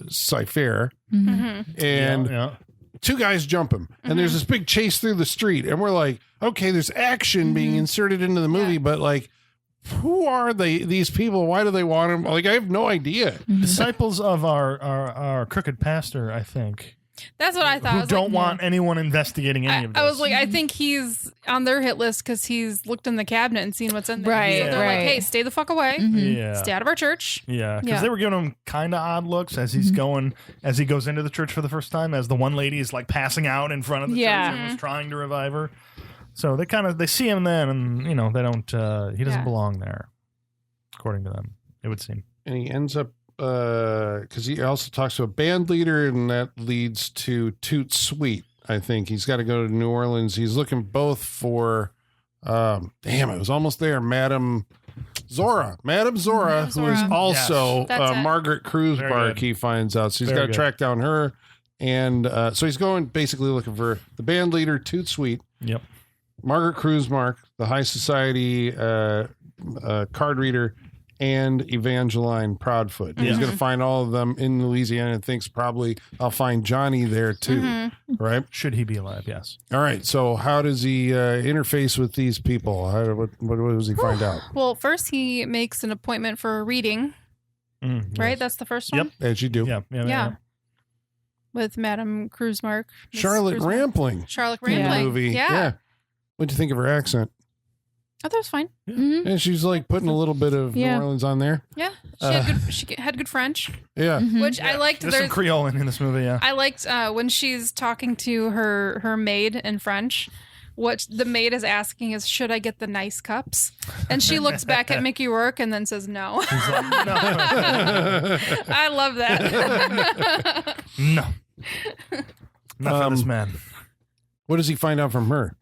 Cypher, and two guys jump him, and there's this big chase through the street, and we're like, okay, there's action being inserted into the movie, but like, who are these people? Why do they want him? Like, I have no idea. Disciples of our crooked pastor, I think. That's what I thought. Who don't want anyone investigating any of this. I was like, I think he's on their hit list because he's looked in the cabinet and seen what's in there. Right, So they're like, hey, stay the fuck away. Stay out of our church. Yeah, because they were giving him kind of odd looks as he's as he goes into the church for the first time, as the one lady is like passing out in front of the church and was trying to revive her. So they see him then, and they don't. He doesn't belong there, according to them. It would seem. And he ends up because he also talks to a band leader, and that leads to Toot Sweet. I think he's got to go to New Orleans. He's looking both for. Damn, it was almost there, Madame Zora, who is also Margaret Kruzbark. He finds out, so he's got to track down her, and so he's going basically looking for the band leader, Toot Sweet. Yep. Margaret Kruzmark, the high society card reader, and Evangeline Proudfoot. He's going to find all of them in Louisiana and thinks probably I'll find Johnny there too, right? Should he be alive? Yes. All right. So how does he interface with these people? What does he find out? Well, first he makes an appointment for a reading, right? Yes. That's the first one? Yep. As you do. Yeah. With Madame Kruzmark. Charlotte Rampling. Charlotte In the Rampling. movie. Yeah. What'd you think of her accent? I thought it was fine. And she's like putting a little bit of New Orleans on there. Yeah. She had good French. Yeah. Which I liked. There's some Creole in this movie, yeah. I liked when she's talking to her maid in French. What the maid is asking is, should I get the nice cups? And she looks back at Mickey Rourke and then says no. He's like, no. I love that. No. Not for this man. What does he find out from her?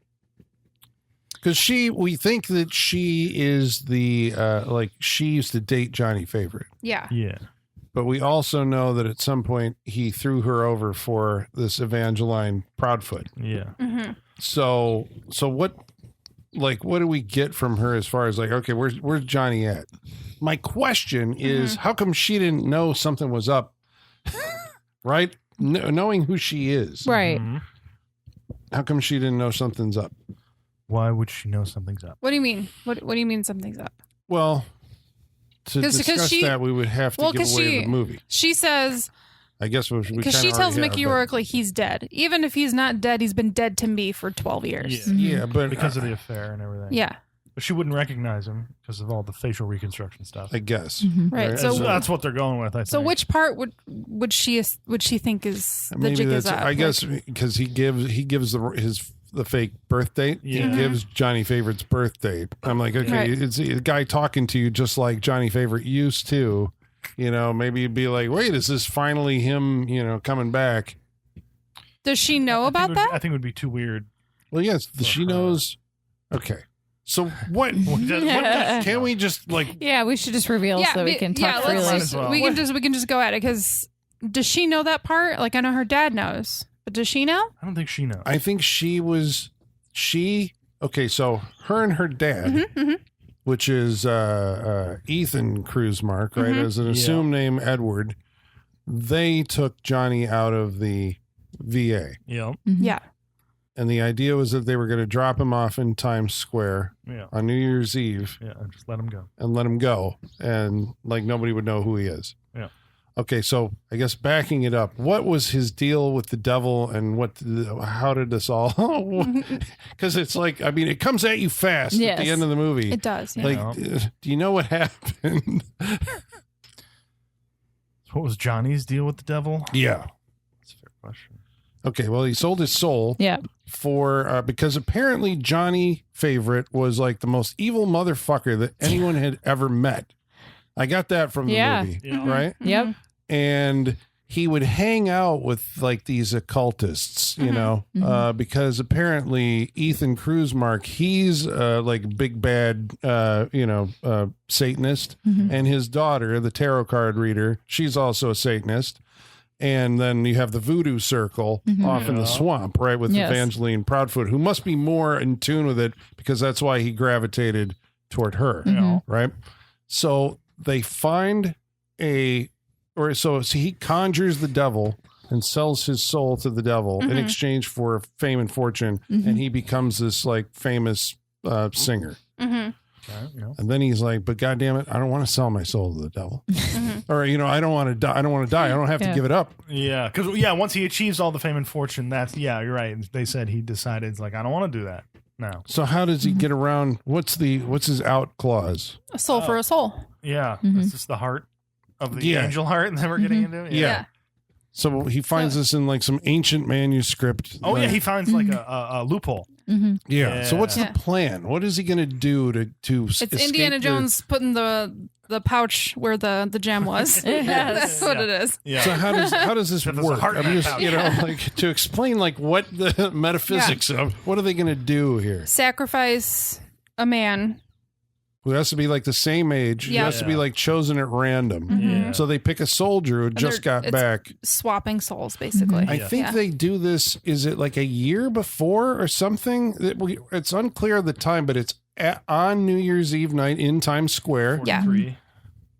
Because we think that she is the, she used to date Johnny Favorite. Yeah. Yeah. But we also know that at some point he threw her over for this Evangeline Proudfoot. Yeah. So what do we get from her as far as like, okay, where's Johnny at? My question is, how come she didn't know something was up? Right? Knowing who she is. Right. How come she didn't know something's up? Why would she know something's up? What do you mean? What do you mean something's up? Well, to discuss that, we would have to give away the movie. She says, I guess because she tells Mickey Rourke like he's dead. Even if he's not dead, he's been dead to me for 12 years. Yeah, but because of the affair and everything. Yeah. But she wouldn't recognize him because of all the facial reconstruction stuff. I guess. Right. So that's what they're going with, I think. So which part would she think is the jig is up? I guess because he gives the fake birth date. Yeah. He gives Johnny Favorite's birth date. I'm like, okay, it's a guy talking to you just like Johnny Favorite used to. Maybe you'd be like, wait, is this finally him, coming back? Does she know about that? I think it would be too weird. Well, yes, she knows. Okay. So what can we just like? Yeah, we should just reveal so we can talk freely. We can just go at it because does she know that part? Like I know her dad knows, but does she know? I don't think she knows. I think okay. So her and her dad, which is Ethan Kruzmark, right, as an assumed name Edward, they took Johnny out of the VA. Yeah. Yeah. And the idea was that they were going to drop him off in Times Square on New Year's Eve. Yeah, and just let him go. And like nobody would know who he is. Yeah. Okay, so I guess backing it up, what was his deal with the devil and how did this all... Because it's like, I mean, it comes at you fast at the end of the movie. It does, yeah. Like, do you know what happened? What was Johnny's deal with the devil? Yeah. That's a fair question. Okay, well, he sold his soul for because apparently Johnny Favorite was like the most evil motherfucker that anyone had ever met. I got that from the movie, right? Yep. And he would hang out with like these occultists, because apparently Ethan Kruzmark, he's like big bad, Satanist, and his daughter, the tarot card reader, she's also a Satanist. And then you have the voodoo circle off in the swamp, right, with Evangeline Proudfoot, who must be more in tune with it because that's why he gravitated toward her, right? So they find so he conjures the devil and sells his soul to the devil in exchange for fame and fortune, and he becomes this like famous singer. And then he's like, but goddamn it, I don't want to sell my soul to the devil. Or, I don't want to die. I don't want to die. I don't have to give it up. Yeah. Because, once he achieves all the fame and fortune, you're right. They said he decided, it's like, I don't want to do that now. So how does he get around? What's his out clause? A soul for a soul. Yeah. Is this the heart of the angel heart that we're getting into? Yeah. So he finds this in like some ancient manuscript. Oh, he finds like a loophole. Yeah. So what's the plan? What is he going to do to It's Indiana Jones putting the pouch where the gem was. That's what it is. Yeah. So how does this work? I'm just, like to explain like what the metaphysics of what are they going to do here? Sacrifice a man who has to be like the same age. Who has to be like chosen at random. So they pick a soldier who just got back. Swapping souls, basically. I think they do this. Is it like a year before or something? It's unclear the time, but it's on New Year's Eve night in Times Square. 43.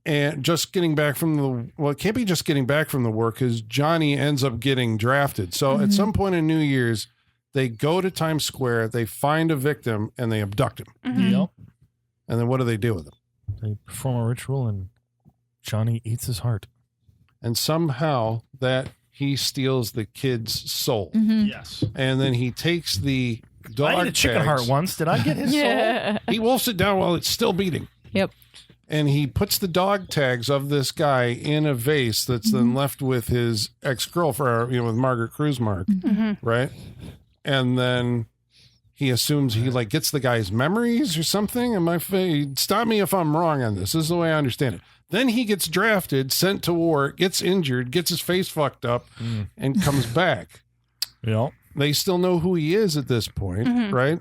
And just getting back from it can't be just getting back from the war because Johnny ends up getting drafted. So at some point in New Year's, they go to Times Square, they find a victim, and they abduct him. Yep. And then what do they do with him? They perform a ritual and Johnny eats his heart. And somehow that he steals the kid's soul. Yes. And then he takes the dog I ate a chicken heart once. Did I get his soul? He wolfs it down while it's still beating. Yep. And he puts the dog tags of this guy in a vase that's then left with his ex-girlfriend, with Margaret Kruzmark, right? And then he assumes he like gets the guy's memories or something. Stop me if I'm wrong on this. This is the way I understand it. Then he gets drafted, sent to war, gets injured, gets his face fucked up, and comes back. Yep. They still know who he is at this point, right?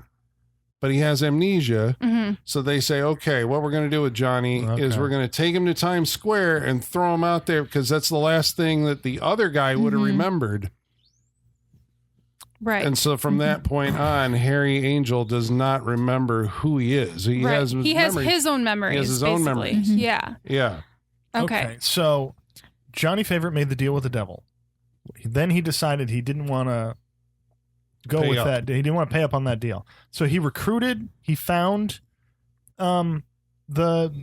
But he has amnesia. So they say, okay, what we're going to do with Johnny is we're going to take him to Times Square and throw him out there because that's the last thing that the other guy would have remembered. Right. And so from that point on, Harry Angel does not remember who he is. He has his own memories. He has his own memories. Yeah. Yeah. Okay. So Johnny Favorite made the deal with the devil. Then he decided he didn't want to go with that. He didn't want to pay up on that deal. So he recruited. He found the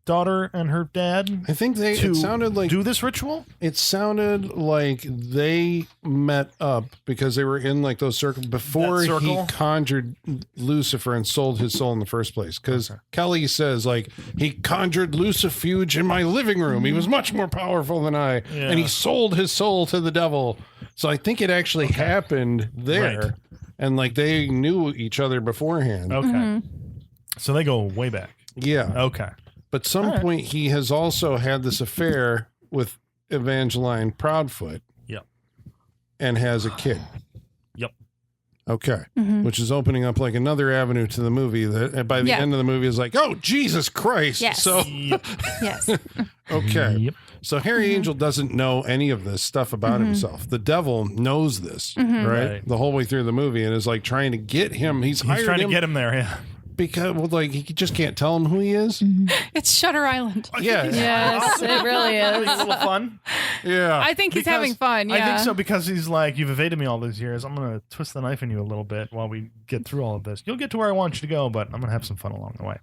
daughter and her dad. I think it sounded like do this ritual. It sounded like they met up because they were in like those circles before he conjured Lucifer and sold his soul in the first place. Because Kelly says like he conjured Lucifuge in my living room. He was much more powerful than I, and he sold his soul to the devil. So I think it actually happened there, and like they knew each other beforehand. Okay, so they go way back. Yeah. Okay. But some point he has also had this affair with Evangeline Proudfoot. Yep. And has a kid. Yep. Okay. Which is opening up like another avenue to the movie that by the end of the movie is like, oh, Jesus Christ. Yes. So Yes. Okay. Yep. So Harry Angel doesn't know any of this stuff about himself. The devil knows this, right? The whole way through the movie and is like trying to get him. He's trying to get him there, yeah. Because he just can't tell him who he is. It's Shutter Island. Yeah. Yes, it really A is. little fun. Yeah. I think he's having fun. Yeah. I think so because he's like, you've evaded me all these years. I'm going to twist the knife in you a little bit while we get through all of this. You'll get to where I want you to go, but I'm going to have some fun along the way.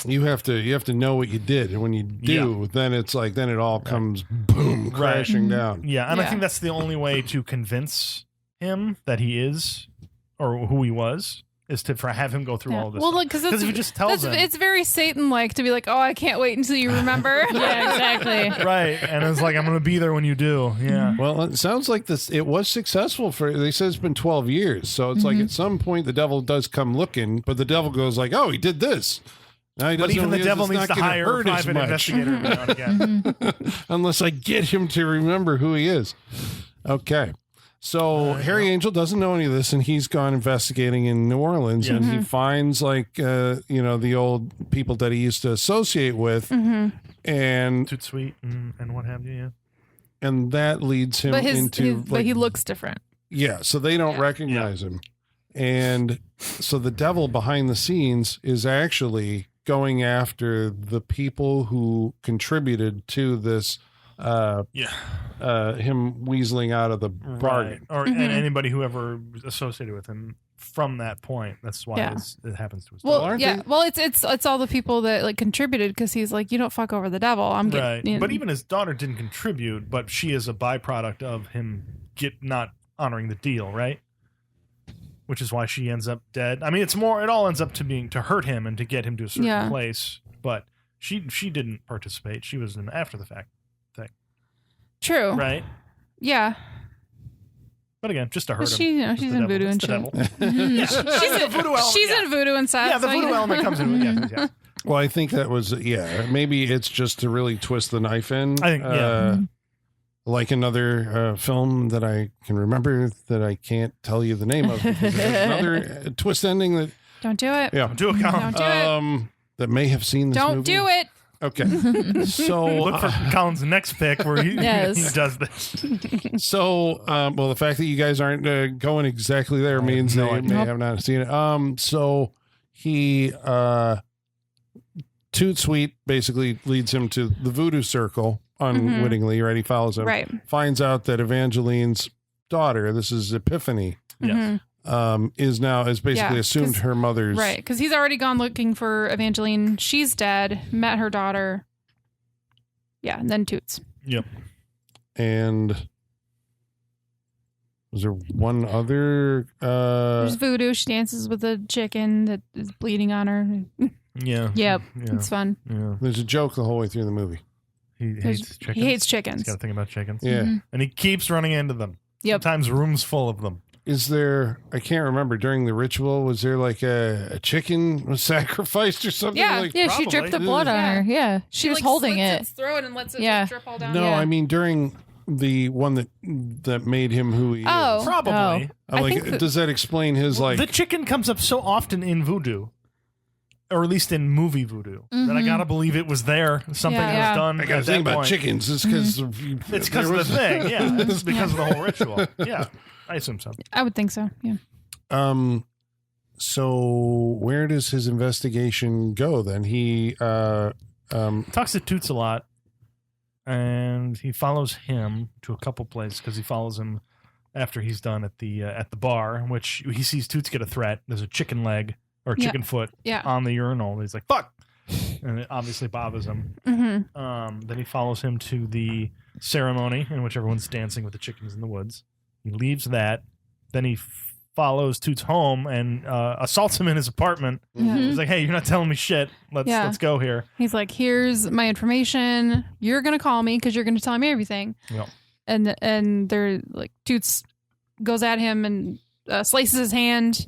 You have to know what you did, and when you do, then it's like then it all comes boom crashing down. Yeah, and I think that's the only way to convince him that he is or who he was. Is to have him go through all of this. Well, because if he just tells him, it's very Satan-like to be like, "Oh, I can't wait until you remember." Yeah, exactly. Right, and it's like I'm going to be there when you do. Yeah. Well, it sounds like this. It was successful for. They said it's been 12 years, so it's like at some point the devil does come looking, but the devil goes like, "Oh, he did this." Now he but even the devil needs to hire a private investigator every now and again, unless I get him to remember who he is. Okay. So Harry Angel doesn't know any of this, and he's gone investigating in New Orleans, and he finds like the old people that he used to associate with, and Toot Sweet and what have you. Yeah, and that leads him but he looks different. Yeah, so they don't recognize him, And so the devil behind the scenes is actually going after the people who contributed to this him weaseling out of the bargain. Right. Or and anybody who ever was associated with him from that point. That's why it happens to us. Well, it's all the people that like contributed, because he's like, you don't fuck over the devil. I'm getting, right. But even his daughter didn't contribute, but she is a byproduct of him not honoring the deal, right? Which is why she ends up dead. I mean, it all ends up to hurt him and to get him to a certain place, but she didn't participate. She was an after the fact thing. True. Right? Yeah. But again, just to hurt him. She's in voodoo and shit. She's in voodoo and stuff. Yeah, the voodoo element comes in. Yeah. Well, I think that was, maybe it's just to really twist the knife in. I think, like another film that I can remember that I can't tell you the name of, because there's another twist ending that... Don't do it. Yeah. Do it, Colin. Don't do it. That may have seen this Don't movie. do it. Okay. So look for Colin's next pick where he does this. So, well, the fact that you guys aren't going exactly there means they may have not seen it. So he, Toot Sweet basically leads him to the voodoo circle unwittingly, right? He follows him, right? Finds out that Evangeline's daughter, this is Epiphany, Yes. Is basically assumed her mother's, right? Because he's already gone looking for Evangeline. She's dead. Met her daughter. Yeah, and then Toots. Yep. And was there one other? There's voodoo. She dances with a chicken that is bleeding on her. Yeah. Yep. It's fun. Yeah. There's a joke the whole way through the movie. He hates chickens. He hates chickens. He's got to think about chickens. Yeah. And he keeps running into them. Yep. Sometimes rooms full of them. Is there, I can't remember, during the ritual, was there like a chicken was sacrificed or something? Yeah. Like, Yeah, she dripped the blood on her. Yeah. She was like, holding slits it. its throat and lets it Yeah. drip all down. No, Yeah. I mean during the one that made him who he is. Probably. I'm like, does that explain his like... The chicken comes up so often in voodoo. Or at least in movie voodoo, that I gotta believe it was there. Something that was done. I gotta at think that about point. chickens. It's because It's because of the thing. Yeah, it's because of the whole ritual. Yeah, I assume so. I would think so. Yeah. So where does his investigation go then? He Talks to Toots a lot, and he follows him to a couple places because he follows him after he's done at the bar, in which he sees Toots get a threat. There's a chicken leg or chicken foot on the urinal. He's like, "Fuck!" And it obviously bothers him. Then he follows him to the ceremony in which everyone's dancing with the chickens in the woods. He leaves that. Then he follows Toots home and assaults him in his apartment. He's like, "Hey, you're not telling me shit. Let's go here." He's like, "Here's my information. You're gonna call me because you're gonna tell me everything." Yep. And they're like, Toots goes at him and slices his hand,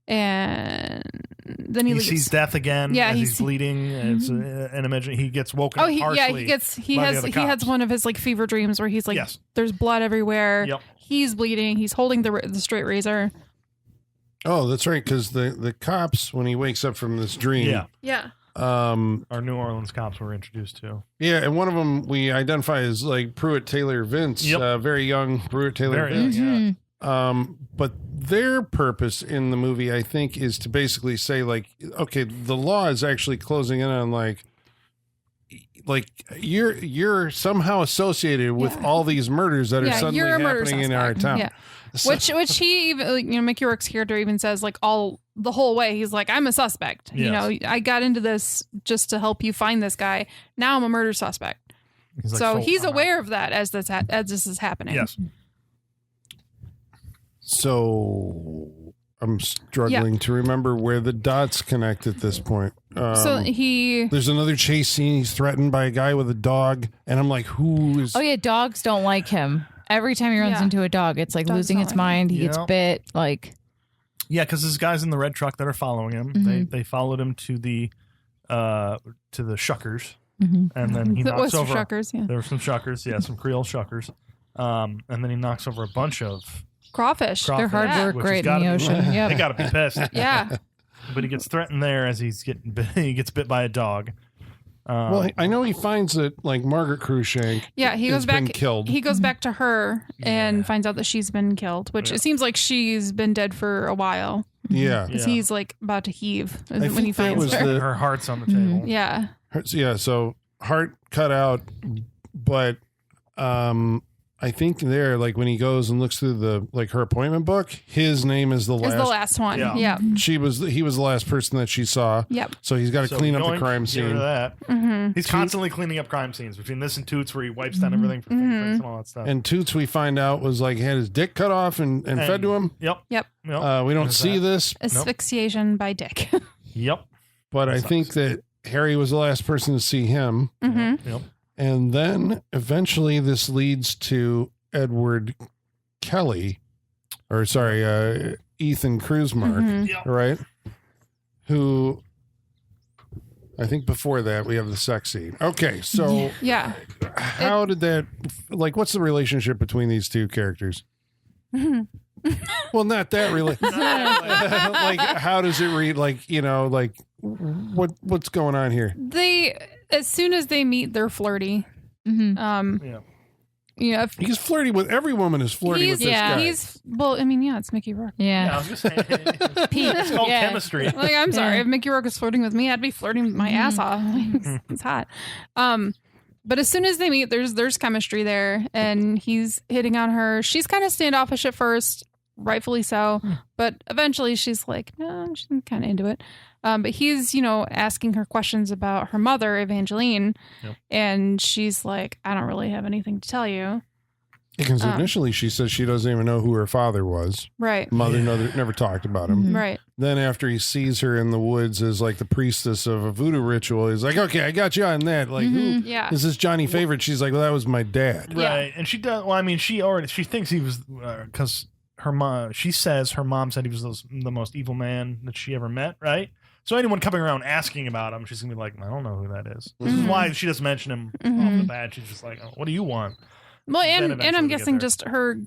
and then he leaves. Sees death again. Yeah, as he's bleeding. It's an image. He gets woken up harshly. He has one of his like fever dreams where he's like, there's blood everywhere. Yep. He's bleeding. He's holding the straight razor. Oh, that's right. Because the cops, when he wakes up from this dream, our New Orleans cops were introduced to. Yeah, and one of them we identify as like Pruitt Taylor Vince, very young Pruitt Taylor Vince. Young, but their purpose in the movie, I think, is to basically say like, okay, the law is actually closing in on like you're somehow associated with all these murders that are suddenly happening in our town. Yeah. So, which he even, Mickey Rourke's character even says like the whole way, he's like, I'm a suspect. Yes. You know, I got into this just to help you find this guy. Now I'm a murder suspect. He's aware of that as this is happening. Yes. So I'm struggling to remember where the dots connect at this point. There's another chase scene. He's threatened by a guy with a dog, and I'm like, who is? Oh yeah, dogs don't like him. Every time he runs into a dog, it's like Dogs losing its mind. He gets bit. Like, yeah, because there's guys in the red truck that are following him. They followed him to the shuckers, and then he knocks over. Shuckers, There were some shuckers, some Creole shuckers, and then he knocks over a bunch of crawfish. They're hard work, great in the ocean. They got to be pissed. Yeah. But he gets threatened there as he gets bit by a dog. Well, I know he finds that like Margaret Cruikshank. Yeah, he goes back. Been killed. He goes back to her and finds out that she's been killed, which it seems like she's been dead for a while. Yeah, because he's like about to heave I when he finds her. Her heart's on the table. Yeah. So heart cut out, but I think there, like when he goes and looks through the like her appointment book, his name is the last one. Yeah. He was the last person that she saw. Yep. So he's got to clean up the crime scene. That. He's constantly cleaning up crime scenes between this and Toots, where he wipes down everything for fingerprints and all that stuff. And Toots, we find out, was like had his dick cut off and fed to him. Yep. We don't see this Asphyxiation by dick. Yep. But I think that Harry was the last person to see him. Yep. And then eventually this leads to Edward Kelly, or sorry, Ethan Kruzmark, right? Who, I think before that we have the sex scene. Okay, so how did that, like, what's the relationship between these two characters? Well, not that really. Like, how does it read? Like, you know, like what's going on here? As soon as they meet, they're flirty. Yeah, he's flirty with every woman. Is flirty with this guy. It's Mickey Rourke. I was just saying, it's called chemistry. Like, I'm sorry, if Mickey Rourke was flirting with me, I'd be flirting my ass off. It's hot. But as soon as they meet, there's chemistry there, and he's hitting on her. She's kind of standoffish at first, rightfully so, but eventually she's like, no, she's kind of into it. But he's, asking her questions about her mother, Evangeline, and she's like, I don't really have anything to tell you. Because initially she says she doesn't even know who her father was. Right. Mother never talked about him. Right. Then after he sees her in the woods as like the priestess of a voodoo ritual, he's like, okay, I got you on that. Like, who is this Johnny Favorite? She's like, well, that was my dad. Right. And she does, well, I mean, she thinks he was, because her mom, she says her mom said he was the most evil man that she ever met, right? So anyone coming around asking about him, she's going to be like, I don't know who that is. This is why she doesn't mention him off the bat. She's just like, oh, what do you want? Well, and I'm guessing just her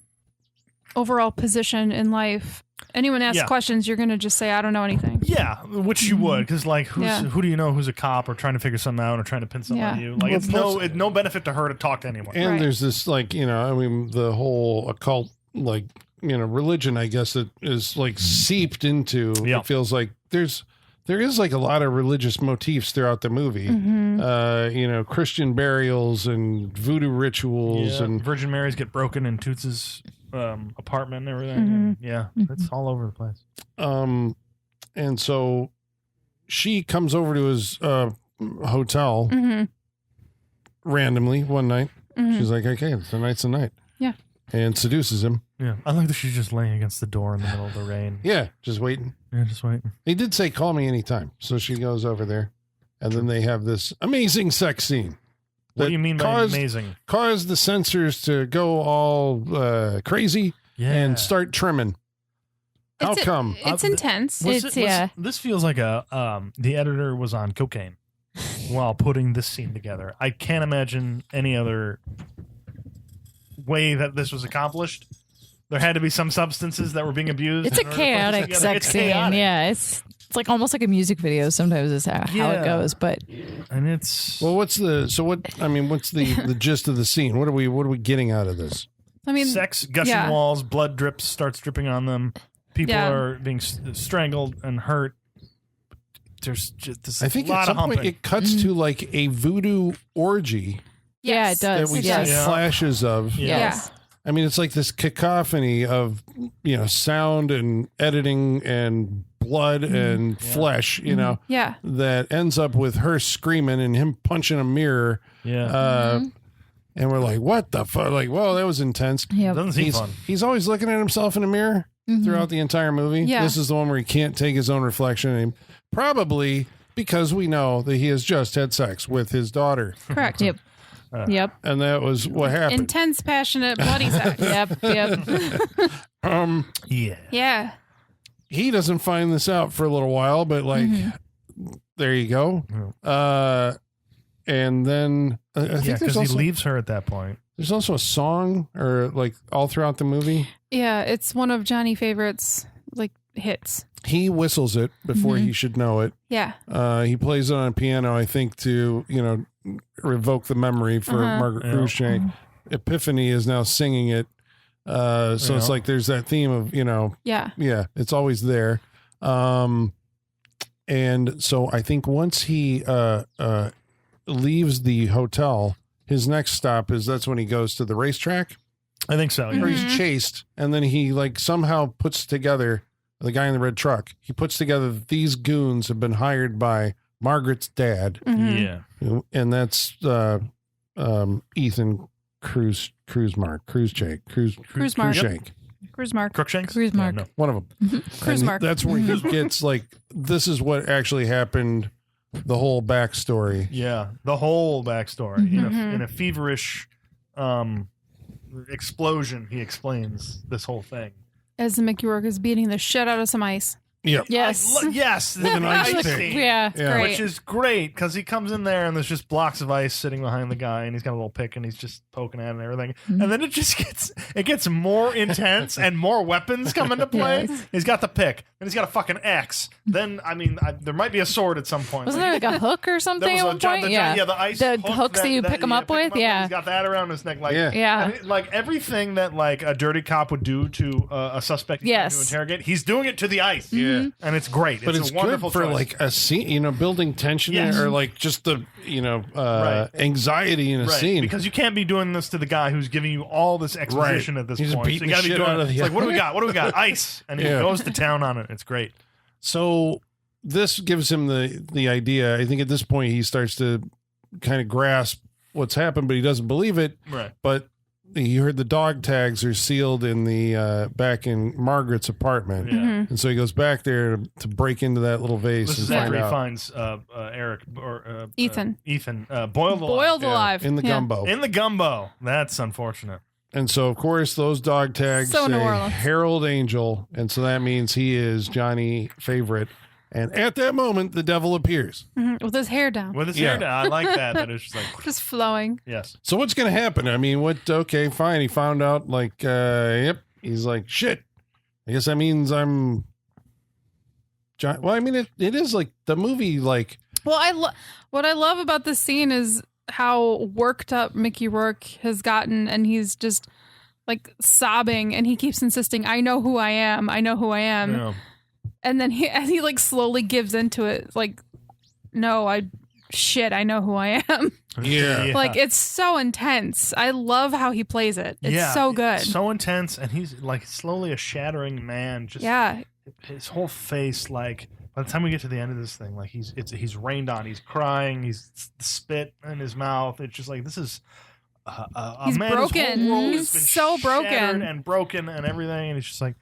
overall position in life. Anyone asks questions, you're going to just say, I don't know anything. Yeah, which you would, because like, who do you know who's a cop or trying to figure something out or trying to pin something on you? Like, it's no benefit to her to talk to anyone. And there's this, like, the whole occult, like, religion, I guess, that is like seeped into. It feels like there is like a lot of religious motifs throughout the movie. Christian burials and voodoo rituals and Virgin Marys get broken in Toots's apartment and everything. And, it's all over the place. And so she comes over to his hotel randomly one night. She's like, okay, tonight's the night. Yeah. And seduces him. Yeah. I like that she's just laying against the door in the middle of the rain. Yeah, just waiting. Yeah, just waiting. He did say, call me anytime. So she goes over there. And then they have this amazing sex scene. What do you mean by amazing? Caused the censors to go all crazy and start trimming. How come? It's intense. This feels like the editor was on cocaine while putting this scene together. I can't imagine any other way that this was accomplished. There had to be some substances that were being abused. It's a chaotic sex scene. Yeah, it's like almost like a music video. Sometimes is how it goes. But what's the gist of the scene? What are we getting out of this? I mean, sex, gushing walls, blood starts dripping on them. People are being strangled and hurt. There's just this. I think lot at some of humping. point it cuts to like a voodoo orgy. Yeah, it does. That we see flashes of. Yes. I mean, it's like this cacophony of, sound and editing and blood and flesh, that ends up with her screaming and him punching a mirror. Yeah. And we're like, what the fuck? Like, whoa, that was intense. Yep. Doesn't seem fun. He's always looking at himself in a mirror throughout the entire movie. Yeah. This is the one where he can't take his own reflection. And probably because we know that he has just had sex with his daughter. Correct. Yep. Yep. And that was what happened. Intense, passionate, bloody sex. Yep. Yeah. He doesn't find this out for a little while, but like, there you go. And then I think because he leaves her at that point. There's also a song, or like all throughout the movie. Yeah, it's one of Johnny Favorite's like hits. He whistles it before he should know it. Yeah. He plays it on a piano, I think, to, revoke the memory for Margaret Cruikshank. Epiphany is now singing it. So it's like there's that theme of, Yeah, it's always there. And so I think once he leaves the hotel, his next stop that's when he goes to the racetrack. I think so. Yeah. Or he's chased, and then he somehow puts together the guy in the red truck. He puts together that these goons have been hired by Margaret's dad. Yeah. And that's Ethan Cruisemark. Cruikshank. No, one of them. Cruisemark. That's where he gets this is what actually happened. The whole backstory. Yeah, the whole backstory in a feverish explosion. He explains this whole thing as Mickey Rourke is beating the shit out of some ice. Yep. Yes. Yes. With an ice pick. Yeah, great. Which is great because he comes in there and there's just blocks of ice sitting behind the guy and he's got a little pick and he's just poking at it and everything. And then it just gets more intense and more weapons come into play. Yes. He's got the pick and he's got a fucking axe. Then, there might be a sword at some point. Wasn't there like a hook or something at one point? The ice the hooks that you pick him up with. Yeah. He's got that around his neck. Yeah. And everything that a dirty cop would do to a suspect he's trying to interrogate, he's doing it to the ice. Yeah. And it's great. But it's a wonderful good for choice. a scene, building tension or just the, anxiety in a scene. Because you can't be doing this to the guy who's giving you all this exposition at this He's point. beating So you gotta the be shit doing out of the what do we got? What do we got? Ice. And he goes to town on it. It's great. So this gives him the idea. I think at this point he starts to kind of grasp what's happened, but he doesn't believe it. Right. But he heard the dog tags are sealed in the back in Margaret's apartment. Yeah. And so he goes back there to break into that little vase. This is after he finds Eric or Ethan boiled alive in the gumbo. In the gumbo. That's unfortunate. And so, of course, those dog tags So New say Orleans. Harold Angel. And so that means he is Johnny Favorite. And at that moment, the devil appears. With his hair down. With his hair down. I like that. That is just just flowing. Yes. So what's going to happen? Okay, fine. He found out, yep. He's like, shit. I guess that means I'm John. Well, it is the movie, Well, what I love about this scene is how worked up Mickey Rourke has gotten, and he's just sobbing, and he keeps insisting, I know who I am. I know who I am. Yeah. And then he slowly gives into it. No, I know who I am. Yeah. It's so intense. I love how he plays it. It's so good. It's so intense. And he's slowly a shattering man. Just his whole face, by the time we get to the end of this thing, he's rained on. He's crying. He's spit in his mouth. It's just this is he's man broken. whose whole world He's has been so broken and broken and everything. And it's just I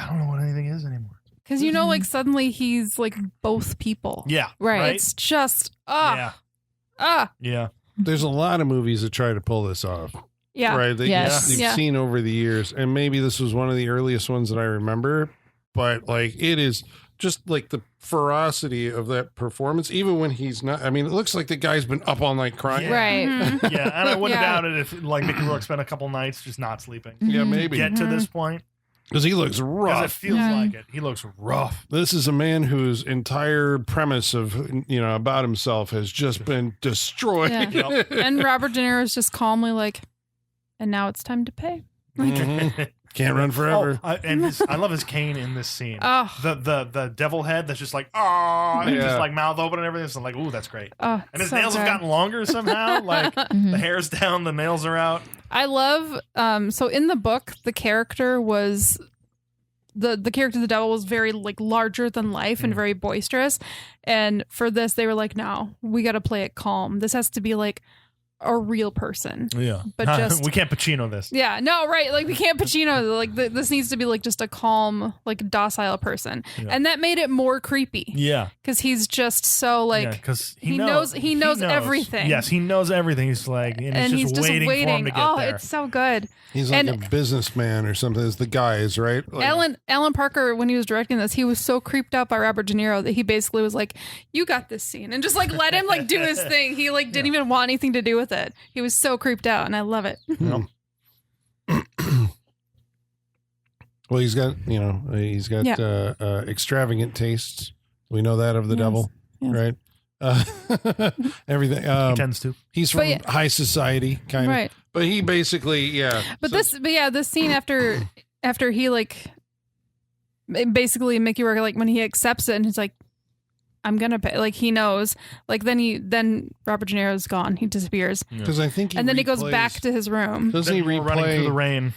don't know what anything is anymore. Because suddenly he's both people. Yeah. Right. It's just Yeah. There's a lot of movies that try to pull this off. Yeah. Right. That you've seen over the years. And maybe this was one of the earliest ones that I remember. But it is just the ferocity of that performance, even when he's not. It looks like the guy's been up all night crying. Yeah. Right. Mm-hmm. Yeah. And I wouldn't doubt it if Mickey Rourke spent a couple nights just not sleeping. Yeah, maybe. Get to this point. Because he looks rough. Because it feels like it. He looks rough. This is a man whose entire premise of about himself has just been destroyed. Yeah. And Robert De Niro is just calmly and now it's time to pay. Can't run forever. I love his cane in this scene. Oh. The devil head that's just and just mouth open and everything. So ooh, that's great. Oh, and his nails have gotten longer somehow. The hair's down, the nails are out. I love so in the book the character was the character of the devil was very larger than life and very boisterous, and for this they were no, we got to play it calm. This has to be a real person. Yeah. But just we can't Pacino this. Yeah, no, right. We can't Pacino. This needs to be just a calm, docile person. Yeah. And that made it more creepy. Yeah. Because he's just so because he knows everything. Yes, he knows everything. He's and he's just waiting for him to get there. It's so good. He's a businessman or something. As the guys, right? Alan Parker, when he was directing this, he was so creeped out by Robert De Niro that he basically was you got this scene, and just let him do his thing. He didn't even want anything to do with it. He was so creeped out, and I love it. Well, he's got extravagant tastes. We know that of the devil, right? Everything. He tends to. He's from high society, kind of. Right. But he basically, this scene after he like, basically Mickey Rourke, like when he accepts it and he's like, I'm gonna pay. Like he knows. Like then Robert De Niro's gone. He disappears. Because I think, then he goes back to his room. Doesn't he replay running through the rain?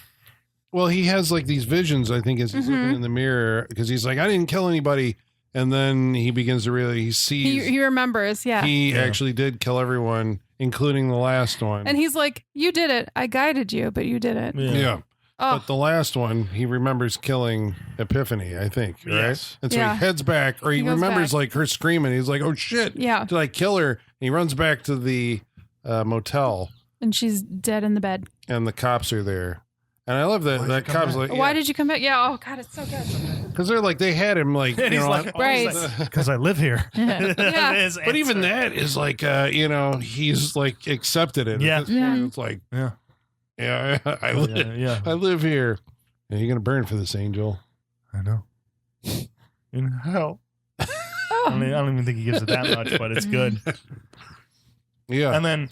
Well, he has like these visions. I think as he's looking in the mirror, because he's like, I didn't kill anybody, and then he begins to he sees he remembers. Yeah, he actually did kill everyone, including the last one. And he's like, you did it. I guided you, but you did it. Yeah. Oh. But the last one, he remembers killing Epiphany, I think, right? Yes. And so he heads back, or he remembers like her screaming. He's like, oh shit, yeah, did I kill her? And he runs back to the motel. And she's dead in the bed. And the cops are there. And I love that cop's like, why did you come back? Yeah, oh god, it's so good. Because they're like, they had him like, and he's like, right. Because I live here. Yeah. But even that is like, he's like accepted it. Yeah. It's like, I live here. And you're going to burn for this, Angel. I know. In hell. I don't even think he gives it that much, but it's good. Yeah. And then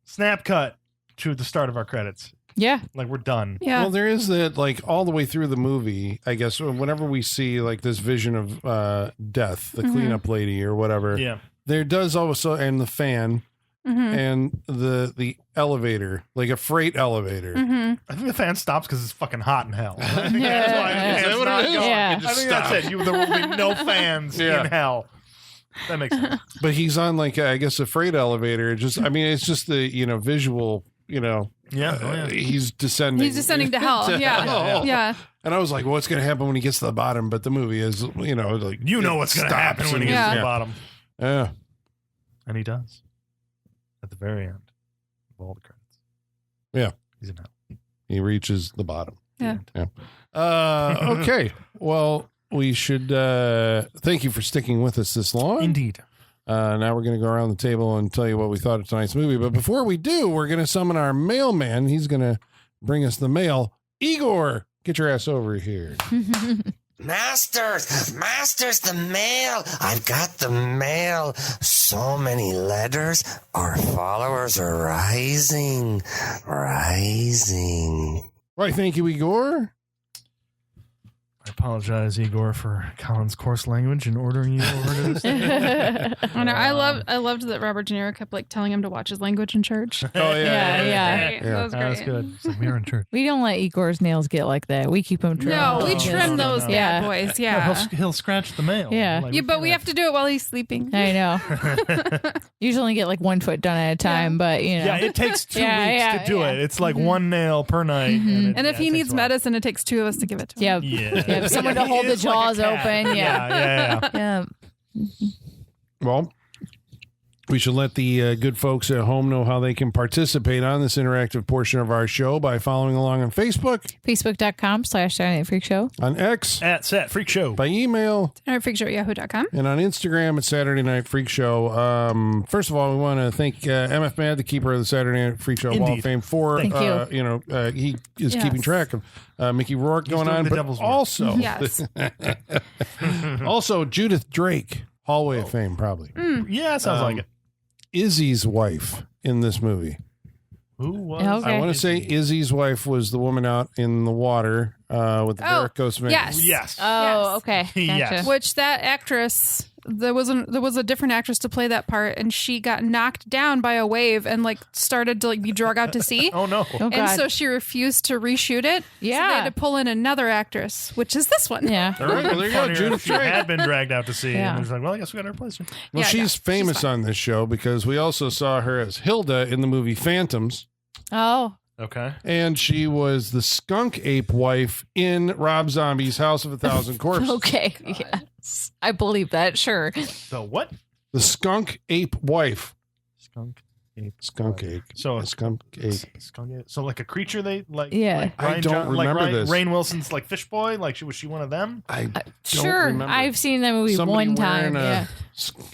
snap cut to the start of our credits. Yeah. Like we're done. Yeah. Well, there is that, like, all the way through the movie, I guess, whenever we see, like, this vision of death, the cleanup lady or whatever, there does also, and the fan, and the elevator, like a freight elevator. I think the fan stops because it's fucking hot in hell. I think It I think that's it. There will be no fans in hell. That makes sense. But he's on, like, I guess, a freight elevator. It's just the, visual, he's descending. He's descending to hell. Yeah. And I was like, what's going to happen when he gets to the bottom? But the movie is, like, what's going to happen when he gets to the bottom. Yeah. And he does. At the very end of all the credits. Yeah. He's in hell. He reaches the bottom. Yeah. Okay. Well, we should thank you for sticking with us this long. Indeed. Now we're going to go around the table and tell you what we thought of tonight's movie. But before we do, we're going to summon our mailman. He's going to bring us the mail. Igor, get your ass over here. Masters, the mail. I've got the mail. So many letters. Our followers are rising. Right, thank you, Igor. I apologize, Igor, for Colin's coarse language and ordering you over to this thing. I know. I loved that Robert De Niro kept like telling him to watch his language in church. Oh yeah. That was great. That's good. It's like we are in church. We don't let Igor's nails get like that. We keep them trimmed. No, we trim those bad Yeah. boys. Yeah. He'll scratch the mail. Yeah. Like, But we have to do it while he's sleeping. I know. Usually only get like 1 foot done at a time, but Yeah, it takes 2 weeks to do it. It's like one nail per night. And if he needs medicine, it takes 2 of us to give it to him. Yeah. Someone to hold the jaws open. Yeah. Well, we should let the good folks at home know how they can participate on this interactive portion of our show by following along on Facebook, Facebook.com/Saturday Night Freak Show, on X at Sat Freak Show, by email, SaturdayNightFreakShow@yahoo.com, and on Instagram at Saturday Night Freak Show. First of all, we want to thank MF Mad, the keeper of the Saturday Night Freak Show Wall of Fame, for Thank you. he is keeping track of Mickey Rourke going on, but also also Judith Drake, Hallway of Fame, probably. Yeah, sounds like it. Izzy's wife in this movie. Who was? Okay. I want to say Izzy's wife was the woman out in the water with the varicose veins. Yes. Oh, okay. Gotcha. Yes. Which that actress, there was a different actress to play that part, and she got knocked down by a wave and like started to like be drug out to sea. Oh no! Oh, And God. so she refused to reshoot it. Yeah. So they had to pull in another actress, which is this one. Yeah. All right, well, there you go. Funnier Judith if she Drake. had been dragged out to sea, Yeah. and was like, "Well, I guess we got to replace her." Well, Yeah, she's she's famous fine. on this show because we also saw her as Hilda in the movie Phantoms, Oh. Okay. and she was the skunk ape wife in Rob Zombie's House of a Thousand Corpses. Okay. Yes. I believe that. Sure. So what? The skunk ape wife. Skunk Skunk ape. So a skunk ape. Skunk ape. So like a creature they like. Yeah. Like I don't remember this. Rainn Wilson's like Fish Boy. Like was she one of them? I don't Sure, remember. I've seen that movie Somebody one time. wearing Yeah.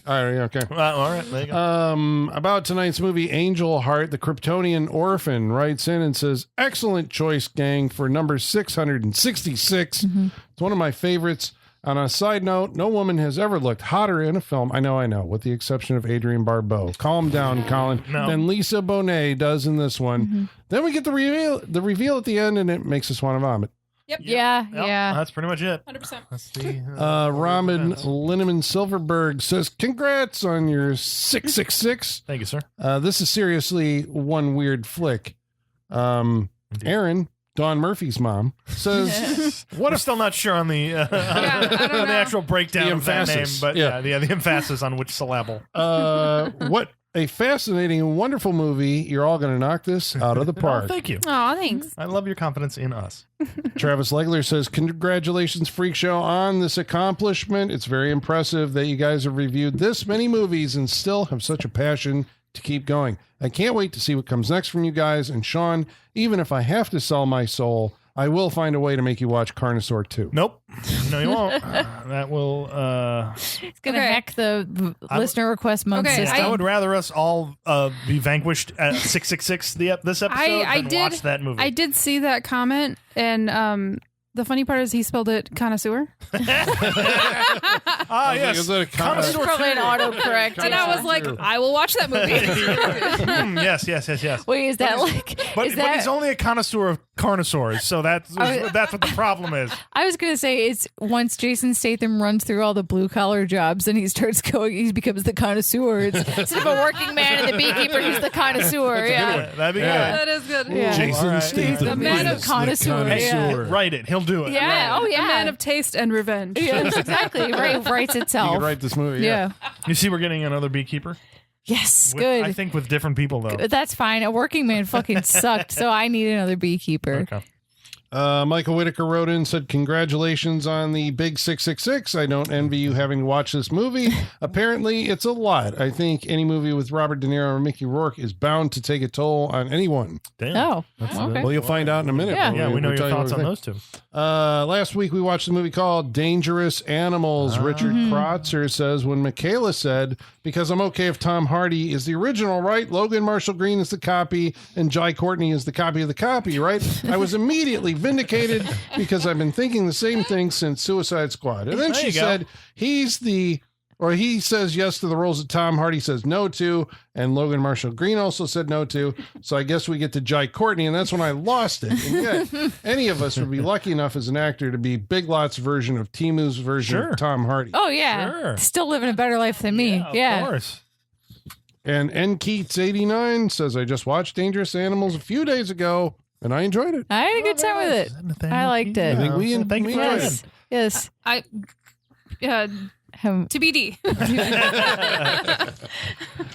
All right, okay. All right, there you go. About tonight's movie, Angel Heart, the Kryptonian orphan writes in and says, "Excellent choice, gang, for number 666. It's one of my favorites. On a side note, no woman has ever looked hotter in a film. I know, with the exception of Adrienne Barbeau. Calm down, Colin. No. Than Lisa Bonet does in this one. Then we get the reveal at the end, and it makes us want to vomit. Yep. Yeah. That's pretty much it. 100%. Let's see. Robin Linneman Silverberg says, "Congrats on your 666. Thank you, sir. This is seriously one weird flick." Aaron, Dawn Murphy's mom, says, What I'm still not sure on the, I don't the know. actual breakdown The of that name, emphasis. but Yeah. the emphasis on which syllable. "What a fascinating and wonderful movie. You're all going to knock this out of the Oh, park." thank you. Oh, thanks. I love your confidence in us. Travis Legler says, "Congratulations, Freak Show, on this accomplishment. It's very impressive that you guys have reviewed this many movies and still have such a passion to keep going. I can't wait to see what comes next from you guys. And Sean, even if I have to sell my soul, I will find a way to make you watch Carnosaur 2. Nope. No, you won't. That will. It's gonna hack the listener request month Okay, system. I would rather us all be vanquished at 666 this episode than watch that movie. I did see that comment, and the funny part is he spelled it connoisseur. Yes. Is that a Connoisseur It's probably an two. autocorrect. And I was like, I will watch that movie. Yes. Wait, is that like? But is that? he's only a connoisseur of carnosaurs, so that's what the problem is. I was gonna say it's once Jason Statham runs through all the blue collar jobs and he starts going, he becomes the connoisseur. It's instead of a working man and the beekeeper, he's the connoisseur. Yeah. That'd be That is good. Yeah. Jason All right. Statham. The man is of the connoisseur, yeah. good. Write it. He'll do it. Yeah. Oh A yeah. man of taste and revenge. Yes, exactly. Right. Writes You itself. could write this movie. Yeah. You see, we're getting another beekeeper. Yes. With- Good. I think with different people though. That's fine. A working man fucking sucked, so I need another beekeeper. Okay. Michael Whitaker wrote in and said, "Congratulations on the big 666. I don't envy you having to watch this movie. Apparently, it's a lot. I think any movie with Robert De Niro or Mickey Rourke is bound to take a toll on anyone." Damn. Oh. Okay. Well, you'll find out in a minute. Yeah. Yeah, we know We'll your tell you thoughts what on we those two. think. Last week, we watched a movie called Dangerous Animals. Richard Krotzer says, "When Michaela said, because I'm okay if Tom Hardy is the original, right? Logan Marshall Green is the copy, and Jai Courtney is the copy of the copy, right? I was immediately vindicated because I've been thinking the same thing since Suicide Squad." And then There she you go. said, he says yes to the roles that Tom Hardy says no to, and Logan Marshall Green also said no to. So I guess we get to Jai Courtney, and that's when I lost it. And yet, any of us would be lucky enough as an actor to be Big Lots' version of Timu's version Sure. of Tom Hardy. Oh yeah. Sure. Still living a better life than me. Of course. And N Keats 89 says, "I just watched Dangerous Animals a few days ago, and I enjoyed it." I had a good time with it. I liked it. I think we Thank you for Yes. Yes. TBD.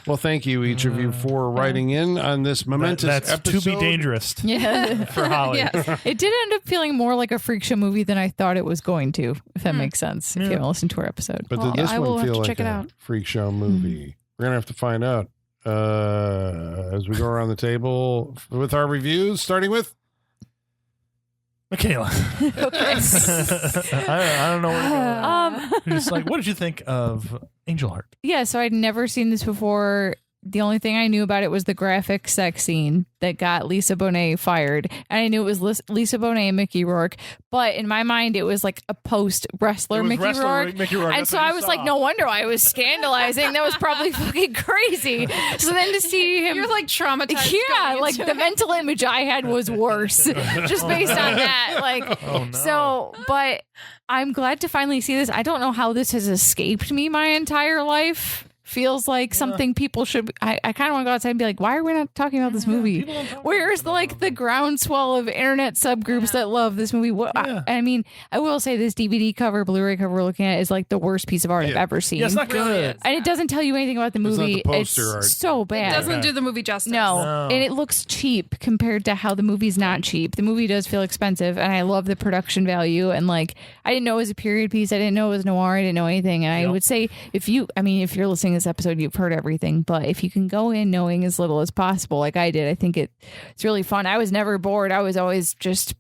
Well, thank you, each of you, for writing in on this momentous That's episode. to be dangerous Yeah. for Holly. Yes. It did end up feeling more like a freak show movie than I thought it was going to, if that makes sense. If you haven't listened to our episode. But Well, did this I will one have feel to like check it a out. freak show movie? We're going to have to find out as we go around the table with our reviews, starting with Michaela. I don't know where to go. You're just like, what did you think of Angel Heart? Yeah, so I'd never seen this before. The only thing I knew about it was the graphic sex scene that got Lisa Bonet fired. And I knew it was Lisa Bonet and Mickey Rourke. But in my mind, it was like a post-wrestler It was Mickey wrestler Rourke. Mickey Rourke. And That's so what I you was saw. like, no wonder I was scandalizing. That was probably fucking crazy. So then to see him... You're like traumatized. Yeah, going like into the it. mental image I had was worse, just based on that. Like, Oh, no. so, but I'm glad to finally see this. I don't know how this has escaped me my entire life. Feels like something people should. I kind of want to go outside and be like, why are we not talking about this movie? Where's the groundswell of internet subgroups that love this movie? What I mean, I will say this DVD cover, Blu-ray cover we're looking at is like the worst piece of art I've ever seen. Yeah, it's not good. And it doesn't tell you anything about the It's not movie. the poster art. So bad. It doesn't do the movie justice. No. And it looks cheap compared to how the movie's not cheap. The movie does feel expensive, and I love the production value. And like, I didn't know it was a period piece. I didn't know it was noir. I didn't know anything. And I would say if you're listening to this episode, you've heard everything. But if you can go in knowing as little as possible, like I did, I think it's really fun. I was never bored. I was always just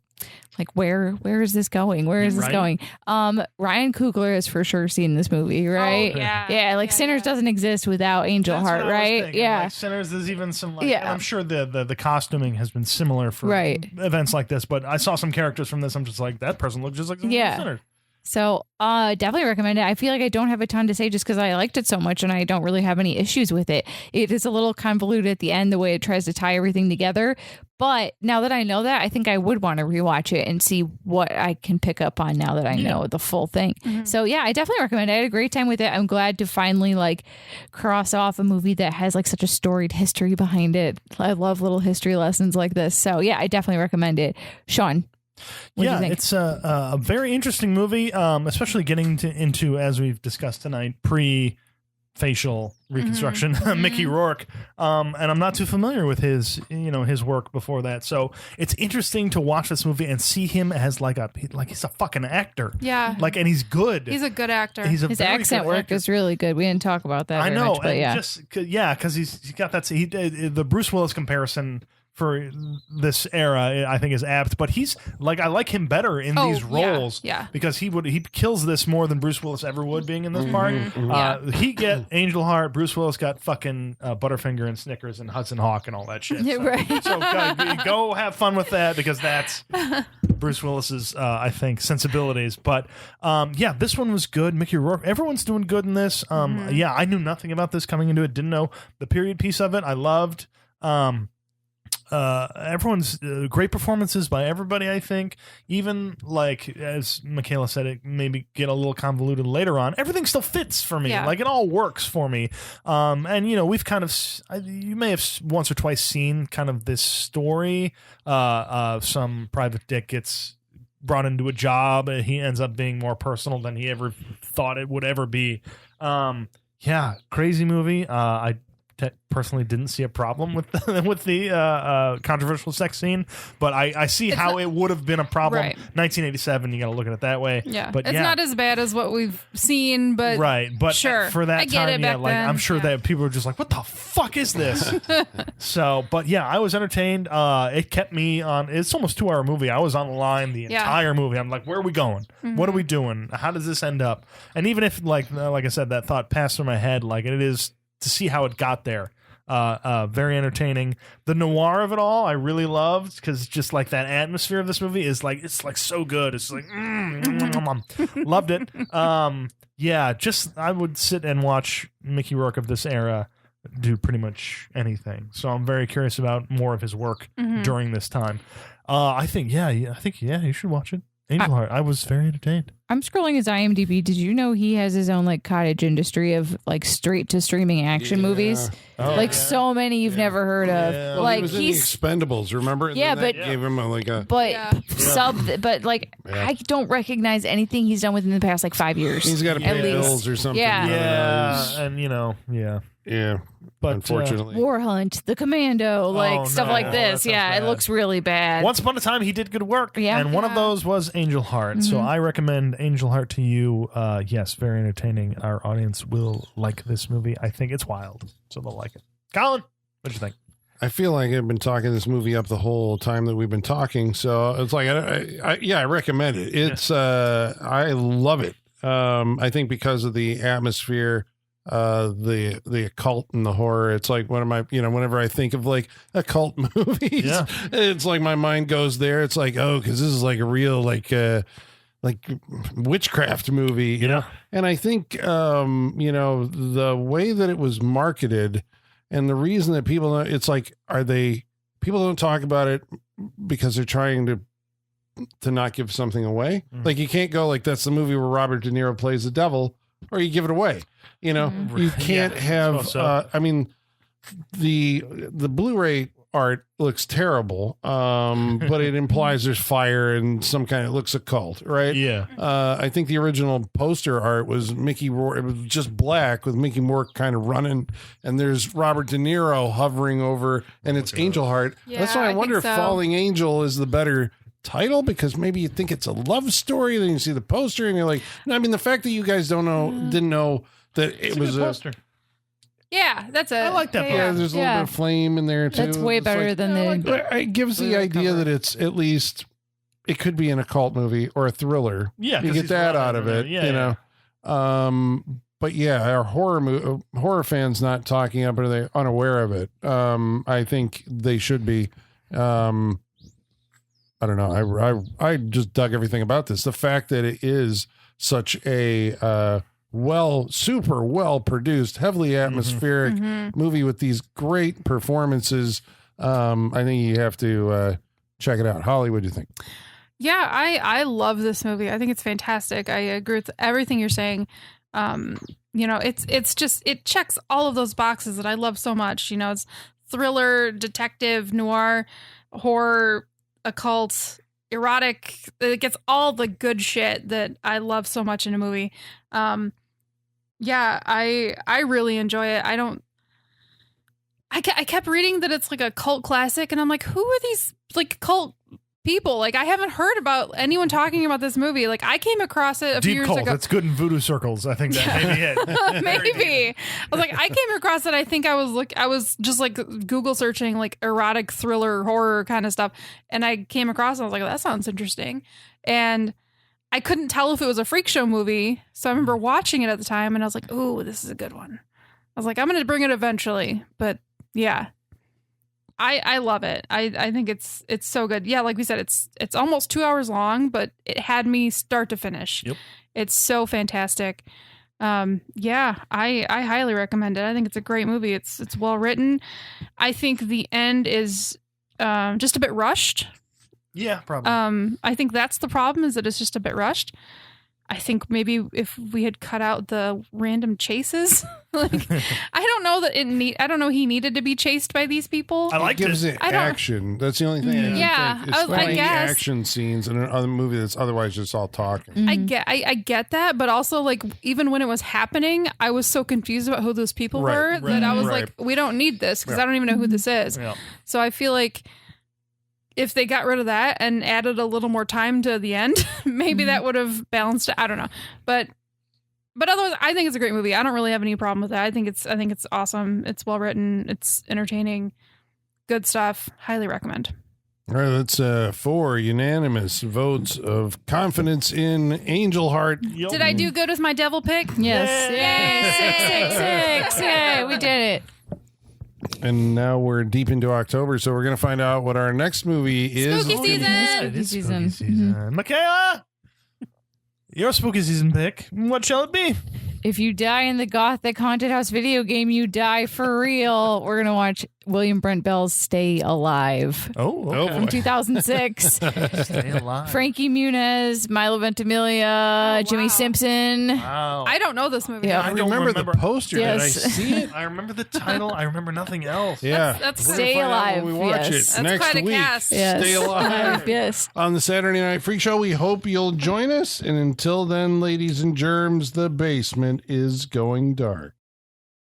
like, where is this going? Where is this going? Ryan Coogler has for sure seen this movie, right? Oh, yeah. Yeah, like Sinners doesn't exist without Angel Heart, right? Yeah. Like Sinners, there's even some, like, and I'm sure the costuming has been similar for events like this, but I saw some characters from this. I'm just like, that person looks just like Sinners. So definitely recommend it. I feel like I don't have a ton to say just because I liked it so much and I don't really have any issues with it. It is a little convoluted at the end, the way it tries to tie everything together. But now that I know that, I think I would want to rewatch it and see what I can pick up on now that I know the full thing. Mm-hmm. So yeah, I definitely recommend it. I had a great time with it. I'm glad to finally like cross off a movie that has like such a storied history behind it. I love little history lessons like this. So yeah, I definitely recommend it. Sean. It's a very interesting movie, especially getting into, as we've discussed tonight, pre-facial reconstruction, Mickey Rourke. And I'm not too familiar with his work before that. So it's interesting to watch this movie and see him as he's a fucking actor. Yeah. And he's good. He's a good actor. His accent work is really good. We didn't talk about that. I know. Much, but because he's got that. The Bruce Willis comparison for this era, I think, is apt, but he's I like him better in these roles, because he kills this more than Bruce Willis ever would being in this part. He get Angel Heart, Bruce Willis got fucking Butterfinger and Snickers and Hudson Hawk and all that shit. So go have fun with that, because that's Bruce Willis's I think sensibilities. But this one was good. Mickey Rourke, everyone's doing good in this. I knew nothing about this coming into it. Didn't know the period piece of it. I loved. Everyone's great performances by everybody, I think. Even as Michaela said, it maybe get a little convoluted later on. Everything still fits for me. It all works for me. And we've kind of, you may have once or twice seen kind of this story. Some private dick gets brought into a job and he ends up being more personal than he ever thought it would ever be. Crazy movie. I personally didn't see a problem with the controversial sex scene, but I see how it would have been a problem. 1987, you got to look at it that way. But it's not as bad as what we've seen, but sure, for that time, I'm sure that people were just like, "What the fuck is this?" So, but I was entertained. It kept me on. It's almost 2-hour movie. I was on the line the entire movie. I'm like, "Where are we going? What are we doing? How does this end up?" And even if like I said, that thought passed through my head, it is to see how it got there. Very entertaining. The noir of it all, I really loved, because just that atmosphere of this movie is it's so good. It's loved it. I would sit and watch Mickey Rourke of this era do pretty much anything. So I'm very curious about more of his work during this time. I think you should watch it. Angel Heart. I was very entertained. I'm scrolling his IMDb. Did you know he has his own cottage industry of straight to streaming action movies? So many you've never heard of. Well, he was in the Expendables, remember? But gave him I don't recognize anything he's done within the past 5 years. He's got to pay bills or something. But unfortunately, War Hunt, The Commando, stuff like this. It looks really bad. Once upon a time, he did good work. And one of those was Angel Heart. So I recommend Angel Heart to you. Yes, very entertaining. Our audience will like this movie. I think it's wild, so they'll like it. Colin, what'd you think? I feel like I've been talking this movie up the whole time that we've been talking. So it's I recommend it. It's I love it. I think because of the atmosphere, the occult and the horror. It's one of my, whenever I think of occult movies, it's my mind goes there. It's because this is a real witchcraft movie, you know? And I think, the way that it was marketed and the reason that people, it's people don't talk about it because they're trying to not give something away. You can't go that's the movie where Robert De Niro plays the devil, or you give it away. You can't have, the Blu-ray art looks terrible, but it implies there's fire and some kind of, it looks occult, right? Yeah. I think the original poster art was Mickey Rourke. It was just black with Mickey Rourke kind of running, and there's Robert De Niro hovering over, and it's Angel Heart. That's why I wonder if Falling Angel is the better title, because maybe you think it's a love story, then you see the poster and you're like, no, the fact that you guys didn't know that it was a poster. Yeah, that's it. I like that. Yeah, there's a little bit of flame in there too. That's way It's better like, than the. It gives the idea that it's at least it could be an occult movie or a thriller. Yeah, you 'cause get he's that running out of there. it. Yeah, you know. But yeah, our horror fans not talking up, are they unaware of it? I think they should be. I don't know. I just dug everything about this. The fact that it is such a super well produced, heavily atmospheric movie with these great performances. I think you have to check it out. Holly, what do you think? Yeah, I love this movie. I think it's fantastic. I agree with everything you're saying. It's just, it checks all of those boxes that I love so much. It's thriller, detective, noir, horror, occult, erotic. It gets all the good shit that I love so much in a movie. I really enjoy it. I kept reading that it's like a cult classic, and I'm like, who are these like cult people? Like, I haven't heard about anyone talking about this movie. Like, I came across it a few Deep years cult. ago. That's good in voodoo circles. I think that may be it. Maybe. I was like, I came across it. I think I was just like Google searching like erotic thriller horror kind of stuff, and I came across it. I was like, that sounds interesting, and I couldn't tell if it was a freak show movie. So I remember watching it at the time, and I was like, "Ooh, this is a good one." I was like, "I'm going to bring it eventually," but yeah. I love it. I think it's so good. Yeah, like we said, it's almost 2 hours long, but it had me start to finish. Yep. It's so fantastic. I highly recommend it. I think it's a great movie. It's well written. I think the end is just a bit rushed. Yeah, probably. I think that's the problem, is that it's just a bit rushed. I think maybe if we had cut out the random chases, like I don't know that I don't know he needed to be chased by these people. I like gives it action. That's the only thing. Yeah, it's I funny guess action scenes in another movie that's otherwise just all talking. I get that, but also like even when it was happening, I was so confused about who those people were that I was like, we don't need this because I don't even know who this is. Yeah. So I feel like if they got rid of that and added a little more time to the end, maybe that would have balanced it. I don't know. But otherwise, I think it's a great movie. I don't really have any problem with it. I think it's awesome. It's well written. It's entertaining. Good stuff. Highly recommend. All right, that's 4 unanimous votes of confidence in Angel Heart. Yep. Did I do good with my devil pick? Yes. Yay! 666. Yay! We did it. And now we're deep into October, so we're going to find out what our next movie is. Spooky season! It is spooky season. Michaela, your spooky season pick. What shall it be? If you die in the Gothic Haunted House video game, you die for real. We're going to watch William Brent Bell's Stay Alive. Oh, okay. From 2006. Stay Alive. Frankie Muniz, Milo Ventimiglia, Jimmy Simpson. Wow. I don't know this movie. Yeah, I don't remember the poster. Yes. Did I see it? I remember the title. I remember nothing else. Yeah. That's We're Stay gonna find out Alive. when we watch Yes. it That's next quite a week. cast. Yes. Stay Alive. Yes. On the Saturday Night Freak Show. We hope you'll join us. And until then, ladies and germs, the basement is going dark.